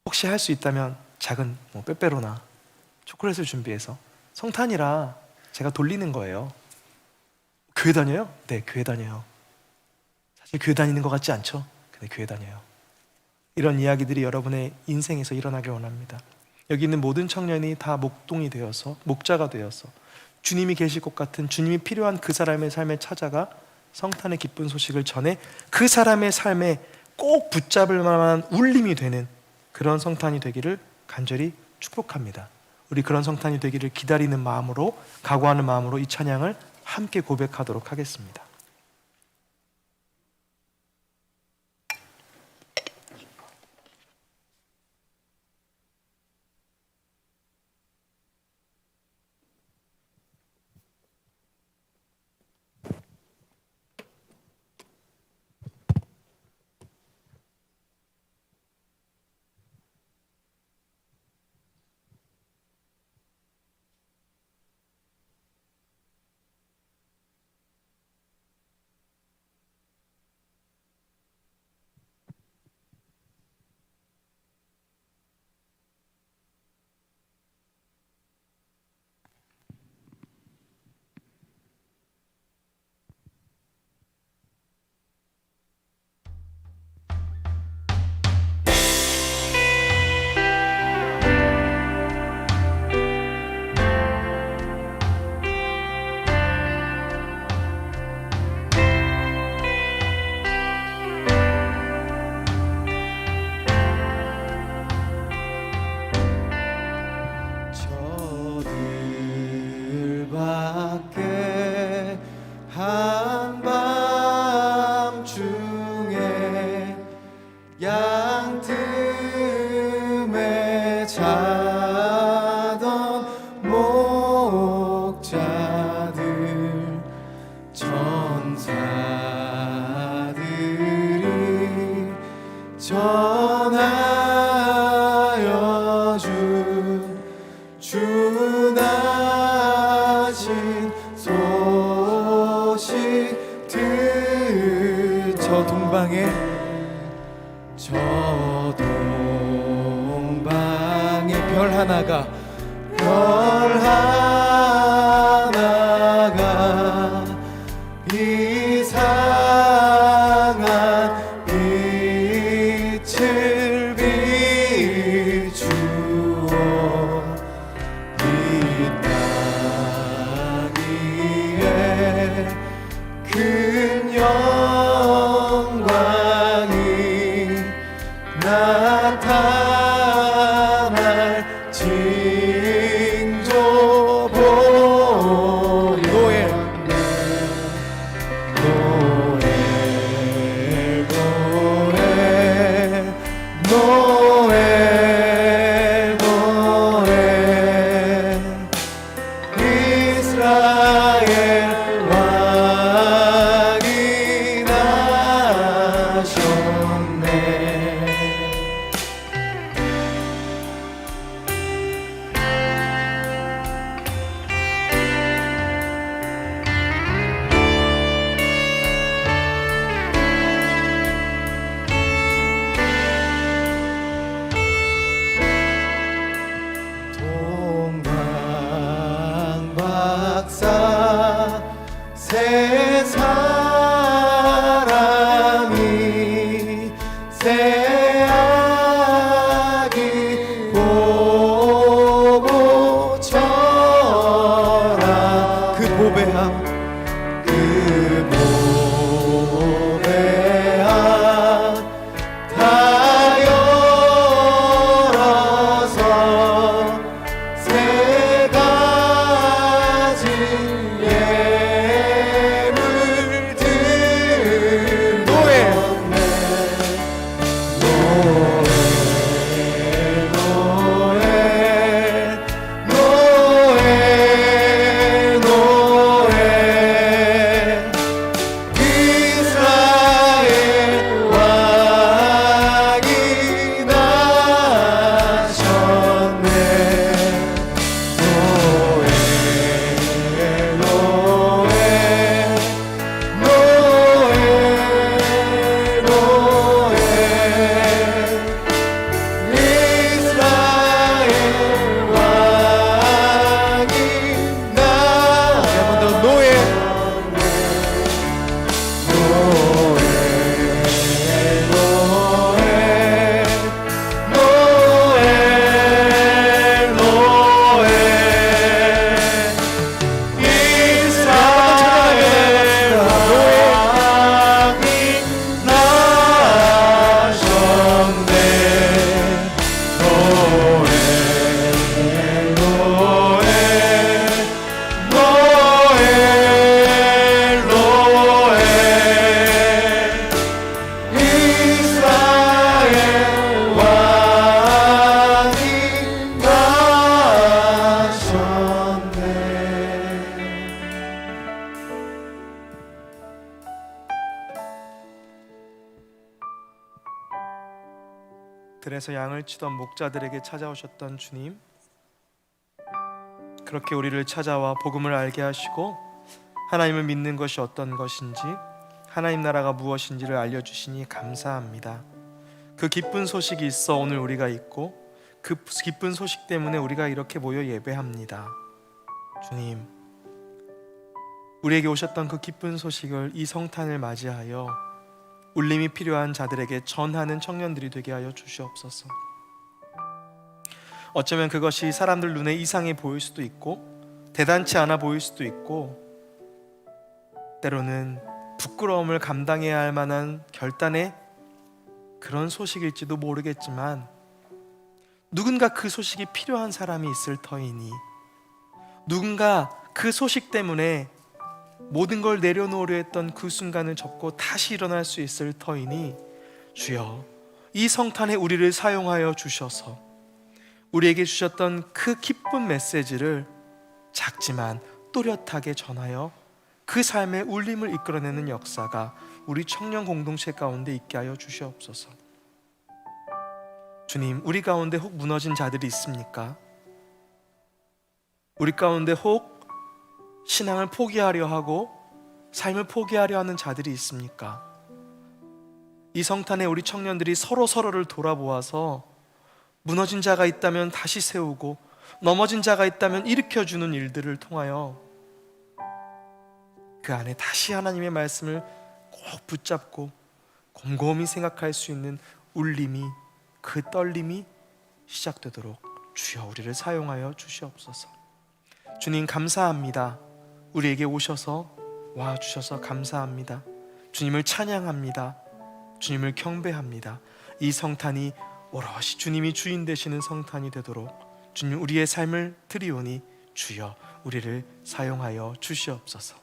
혹시 할 수 있다면 작은 빼빼로나 초콜릿을 준비해서, 성탄이라 제가 돌리는 거예요. 교회 다녀요? 네, 교회 다녀요. 사실 교회 다니는 것 같지 않죠? 근데 교회 다녀요. 이런 이야기들이 여러분의 인생에서 일어나길 원합니다. 여기 있는 모든 청년이 다 목동이 되어서, 목자가 되어서 주님이 계실 것 같은, 주님이 필요한 그 사람의 삶에 찾아가 성탄의 기쁜 소식을 전해 그 사람의 삶에 꼭 붙잡을 만한 울림이 되는 그런 성탄이 되기를 간절히 축복합니다. 우리 그런 성탄이 되기를 기다리는 마음으로, 각오하는 마음으로 이 찬양을 함께 고백하도록 하겠습니다. 전하여 주 나신 소식 저 동방에 별 하나가 이상한 빛을 비추어 이 땅 위에 큰 영광이 나타날 징조 보이노엘 이스라엘 왕이 나셨네. 동방 박사 세 사람이 새 아기 보고 쳐라 그 보배함 다 열어서 세 가지 예물들 이스라엘 왕이 나셨네. 들에서 양을 치던 목자들에게 찾아오셨던 주님, 그렇게 우리를 찾아와 복음을 알게 하시고 하나님을 믿는 것이 어떤 것인지, 하나님 나라가 무엇인지를 알려주시니 감사합니다. 그 기쁜 소식이 있어 오늘 우리가 있고, 그 기쁜 소식 때문에 우리가 이렇게 모여 예배합니다. 주님, 우리에게 오셨던 그 기쁜 소식을 이 성탄을 맞이하여 울림이 필요한 자들에게 전하는 청년들이 되게 하여 주시옵소서. 어쩌면 그것이 사람들 눈에 이상해 보일 수도 있고 대단치 않아 보일 수도 있고 때로는 부끄러움을 감당해야 할 만한 결단의 그런 소식일지도 모르겠지만, 누군가 그 소식이 필요한 사람이 있을 터이니, 누군가 그 소식 때문에 모든 걸 내려놓으려 했던 그 순간을 접고 다시 일어날 수 있을 터이니, 주여 이 성탄에 우리를 사용하여 주셔서 우리에게 주셨던 그 기쁜 메시지를 작지만 또렷하게 전하여 그 삶의 울림을 이끌어내는 역사가 우리 청년 공동체 가운데 있게 하여 주시옵소서. 주님, 우리 가운데 혹 무너진 자들이 있습니까? 우리 가운데 혹 신앙을 포기하려 하고 삶을 포기하려 하는 자들이 있습니까? 이 성탄에 우리 청년들이 서로를 돌아보아서 무너진 자가 있다면 다시 세우고 넘어진 자가 있다면 일으켜주는 일들을 통하여 그 안에 다시 하나님의 말씀을 꼭 붙잡고 곰곰이 생각할 수 있는 울림이, 그 떨림이 시작되도록 주여 우리를 사용하여 주시옵소서. 주님, 감사합니다. 우리에게 오셔서 와주셔서 감사합니다. 주님을 찬양합니다. 주님을 경배합니다. 이 성탄이 오롯이 주님이 주인 되시는 성탄이 되도록 주님, 우리의 삶을 드리오니 주여 우리를 사용하여 주시옵소서.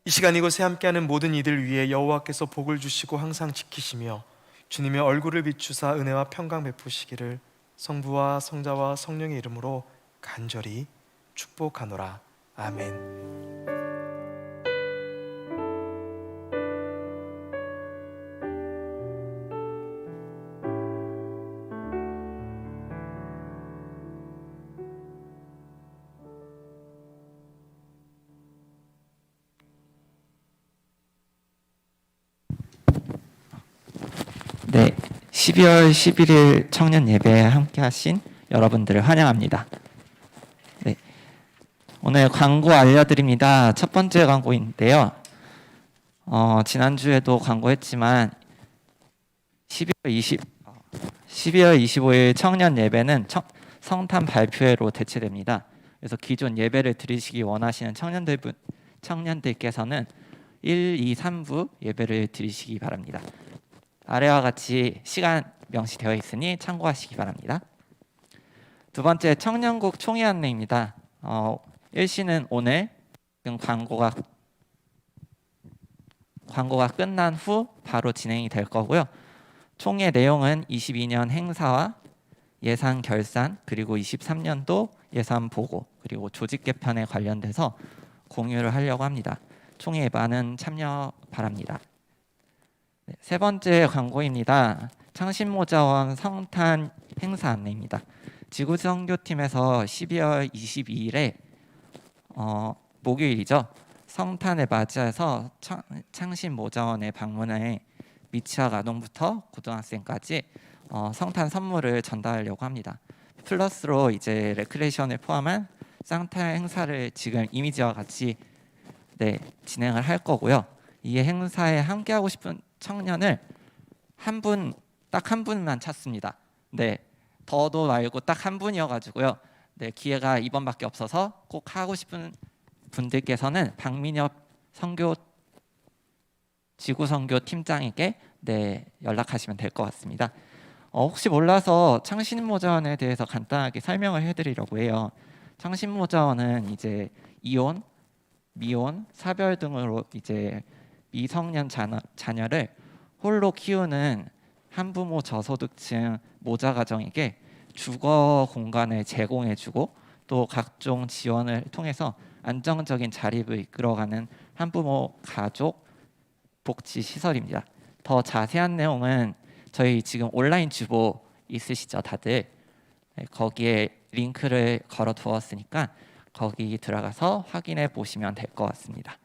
이 시간 이곳에 함께하는 모든 이들 위해 여호와께서 복을 주시고 항상 지키시며 주님의 얼굴을 비추사 은혜와 평강 베푸시기를 성부와 성자와 성령의 이름으로 간절히 축복하노라. 아멘. 네, 12월 11일 청년 예배에 함께 하신 여러분들을 환영합니다. 네, 오늘 광고 알려드립니다. 첫 번째 광고인데요. 지난주에도 광고했지만 12월 25일 청년 예배는 성탄 발표회로 대체됩니다. 그래서 기존 예배를 드리시기 원하시는 청년들께서는 1, 2, 3부 예배를 드리시기 바랍니다. 아래와 같이 시간 명시되어 있으니 참고하시기 바랍니다. 두 번째, 청년국 총회 안내입니다. 일시는 오늘 광고가 끝난 후 바로 진행이 될 거고요. 총회 내용은 22년 행사와 예산 결산, 그리고 23년도 예산 보고, 그리고 조직 개편에 관련돼서 공유를 하려고 합니다. 총회에 많은 참여 바랍니다. 세 번째 광고입니다. 창신모자원 성탄 행사 안내입니다. 지구선교팀에서 12월 22일에 목요일이죠. 성탄을 맞이해서 창신모자원에 방문해 미취학 아동부터 고등학생까지 성탄 선물을 전달하려고 합니다. 플러스로 이제 레크레이션을 포함한 성탄 행사를 지금 이미지와 같이 진행을 할 거고요. 이 행사에 함께하고 싶은 청년을 딱 한 분만 찾습니다. 더도 말고 딱 한 분이어가지고요. 기회가 이번밖에 없어서 꼭 하고 싶은 분들께서는 박민엽 지구선교 팀장에게 연락하시면 될 것 같습니다. 혹시 몰라서 창신모자원에 대해서 간단하게 설명을 해드리려고 해요. 창신모자원은 이제 이혼, 미혼, 사별 등으로 이제 미성년 자녀를 홀로 키우는 한부모 저소득층 모자 가정에게 주거 공간을 제공해주고 또 각종 지원을 통해서 안정적인 자립을 이끌어가는 한부모 가족 복지 시설입니다. 더 자세한 내용은 저희 지금 온라인 주보 있으시죠, 다들? 거기에 링크를 걸어 두었으니까 거기 들어가서 확인해 보시면 될 것 같습니다.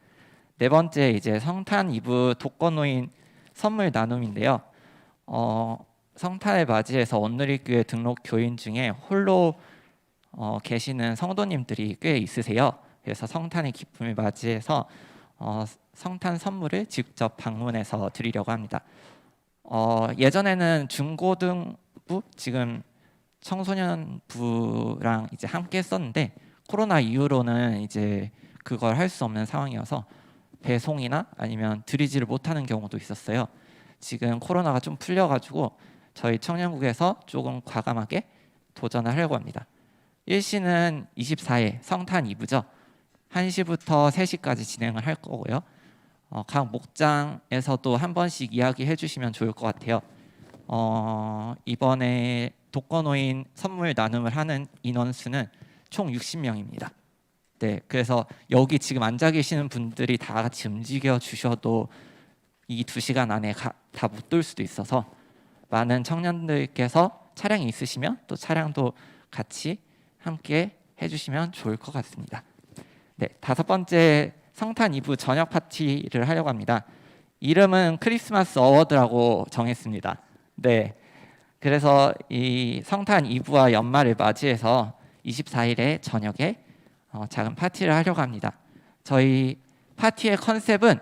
네 번째, 이제 성탄 이브 독거노인 선물 나눔인데요. 성탄을 맞이해서 온누리교회 등록 교인 중에 홀로 계시는 성도님들이 꽤 있으세요. 그래서 성탄의 기쁨을 맞이해서 성탄 선물을 직접 방문해서 드리려고 합니다. 예전에는 중고등부, 지금 청소년부랑 이제 함께 했었는데 코로나 이후로는 이제 그걸 할 수 없는 상황이어서 배송이나 아니면 드리지를 못하는 경우도 있었어요. 지금 코로나가 좀 풀려가지고 저희 청년국에서 조금 과감하게 도전을 하려고 합니다. 일시는 24일 성탄 이브죠. 1시부터 3시까지 진행을 할 거고요. 각 목장에서도 한 번씩 이야기해 주시면 좋을 것 같아요. 이번에 독거노인 선물 나눔을 하는 인원수는 총 60명입니다. 그래서 여기 지금 앉아 계시는 분들이 다 같이 움직여 주셔도 이 2시간 안에 다 못 돌 수도 있어서 많은 청년들께서 차량이 있으시면 또 차량도 같이 함께 해주시면 좋을 것 같습니다. 네, 5번째 성탄 이브 저녁 파티를 하려고 합니다. 이름은 크리스마스 어워드라고 정했습니다. 네, 그래서 이 성탄 이브와 연말을 맞이해서 24일에 저녁에 작은 파티를 하려고 합니다. 저희 파티의 컨셉은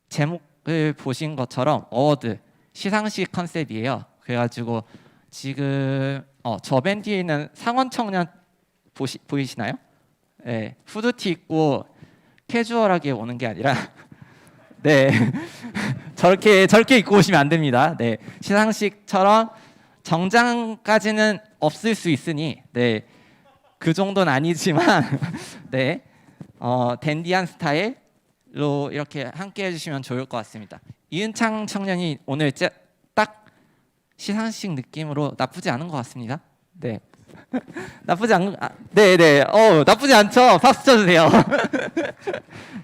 제목을 보신 것처럼 어워드 시상식 컨셉이에요. 그래가지고 지금 저 맨 뒤에 있는 상원 청년 보이시나요? 네, 후드티 입고 캐주얼하게 오는 게 아니라 네 저렇게 입고 오시면 안 됩니다. 네, 시상식처럼 정장까지는 없을 수 있으니 그 정도는 아니지만 댄디한 스타일로 이렇게 함께 해주시면 좋을 것 같습니다. 이은창 청년이 오늘 딱 시상식 느낌으로 나쁘지 않은 것 같습니다. 네, 나쁘지 않죠. 박수 쳐주세요.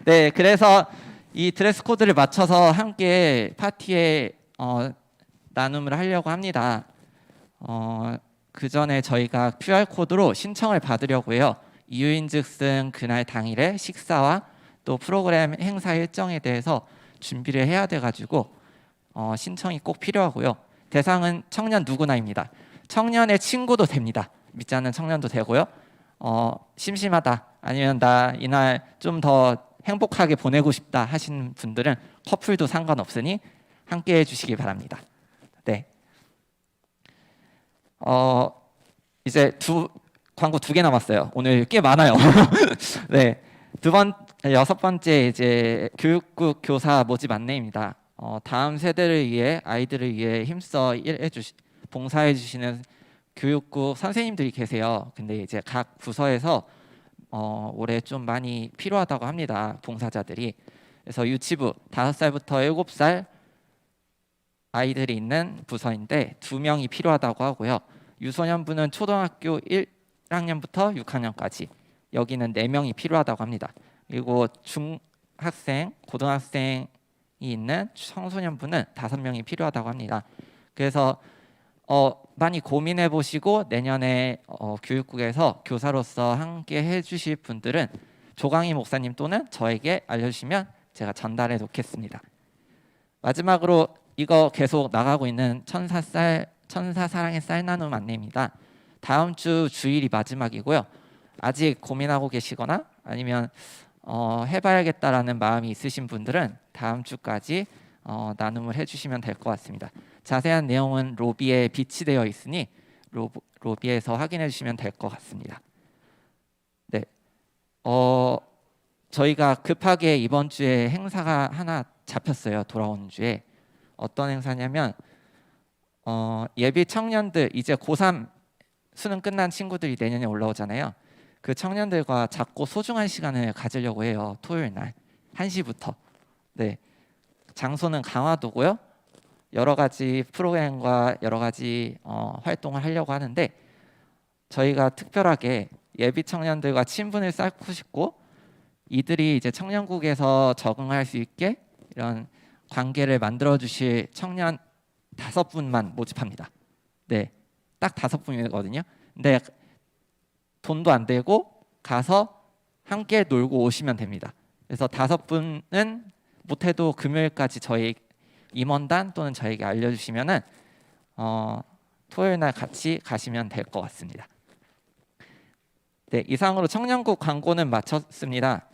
네, 그래서 이 드레스 코드를 맞춰서 함께 파티에 나눔을 하려고 합니다. 그 전에 저희가 QR 코드로 신청을 받으려고 해요. 이유인즉슨 그날 당일에 식사와 또 프로그램 행사 일정에 대해서 준비를 해야 돼가지고 신청이 꼭 필요하고요. 대상은 청년 누구나입니다. 청년의 친구도 됩니다. 믿지 않는 청년도 되고요. 심심하다 아니면 나 이날 좀 더 행복하게 보내고 싶다 하시는 분들은 커플도 상관없으니 함께 해주시기 바랍니다. 네. 이제 광고 2개 남았어요. 오늘 꽤 많아요. 네. 6번째 이제 교육국 교사 모집 안내입니다. 다음 세대를 위해 아이들을 위해 힘써 봉사해 주시는 교육국 선생님들이 계세요. 근데 이제 각 부서에서 올해 좀 많이 필요하다고 합니다. 봉사자들이. 그래서 유치부 5살부터 7살 아이들이 있는 부서인데 2명이 필요하다고 하고요. 유소년부는 초등학교 1학년부터 6학년까지 여기는 4명이 필요하다고 합니다. 그리고 중학생, 고등학생이 있는 청소년부는 5명이 필요하다고 합니다. 그래서 많이 고민해 보시고 내년에 교육국에서 교사로서 함께 해주실 분들은 조강희 목사님 또는 저에게 알려주시면 제가 전달해 놓겠습니다. 마지막으로 이거 계속 나가고 있는 천사 사랑의 쌀 나눔 안내입니다. 다음 주 주일이 마지막이고요. 아직 고민하고 계시거나 아니면 해봐야겠다라는 마음이 있으신 분들은 다음 주까지 나눔을 해주시면 될 것 같습니다. 자세한 내용은 로비에 비치되어 있으니 로비에서 확인해 주시면 될 것 같습니다. 네, 저희가 급하게 이번 주에 행사가 하나 잡혔어요. 돌아오는 주에. 어떤 행사냐면 예비 청년들, 이제 고3 수능 끝난 친구들이 내년에 올라오잖아요. 그 청년들과 작고 소중한 시간을 가지려고 해요. 토요일 날 1시부터. 네, 장소는 강화도고요. 여러 가지 프로그램과 여러 가지 활동을 하려고 하는데 저희가 특별하게 예비 청년들과 친분을 쌓고 싶고 이들이 이제 청년국에서 적응할 수 있게 이런 관계를 만들어 주실 청년 5분만 모집합니다. 네, 딱 5분이거든요. 근데 돈도 안 되고 가서 함께 놀고 오시면 됩니다. 그래서 5분은 못해도 금요일까지 저희 임원단 또는 저에게 알려주시면은 토요일 날 같이 가시면 될 것 같습니다. 네, 이상으로 청년국 광고는 마쳤습니다.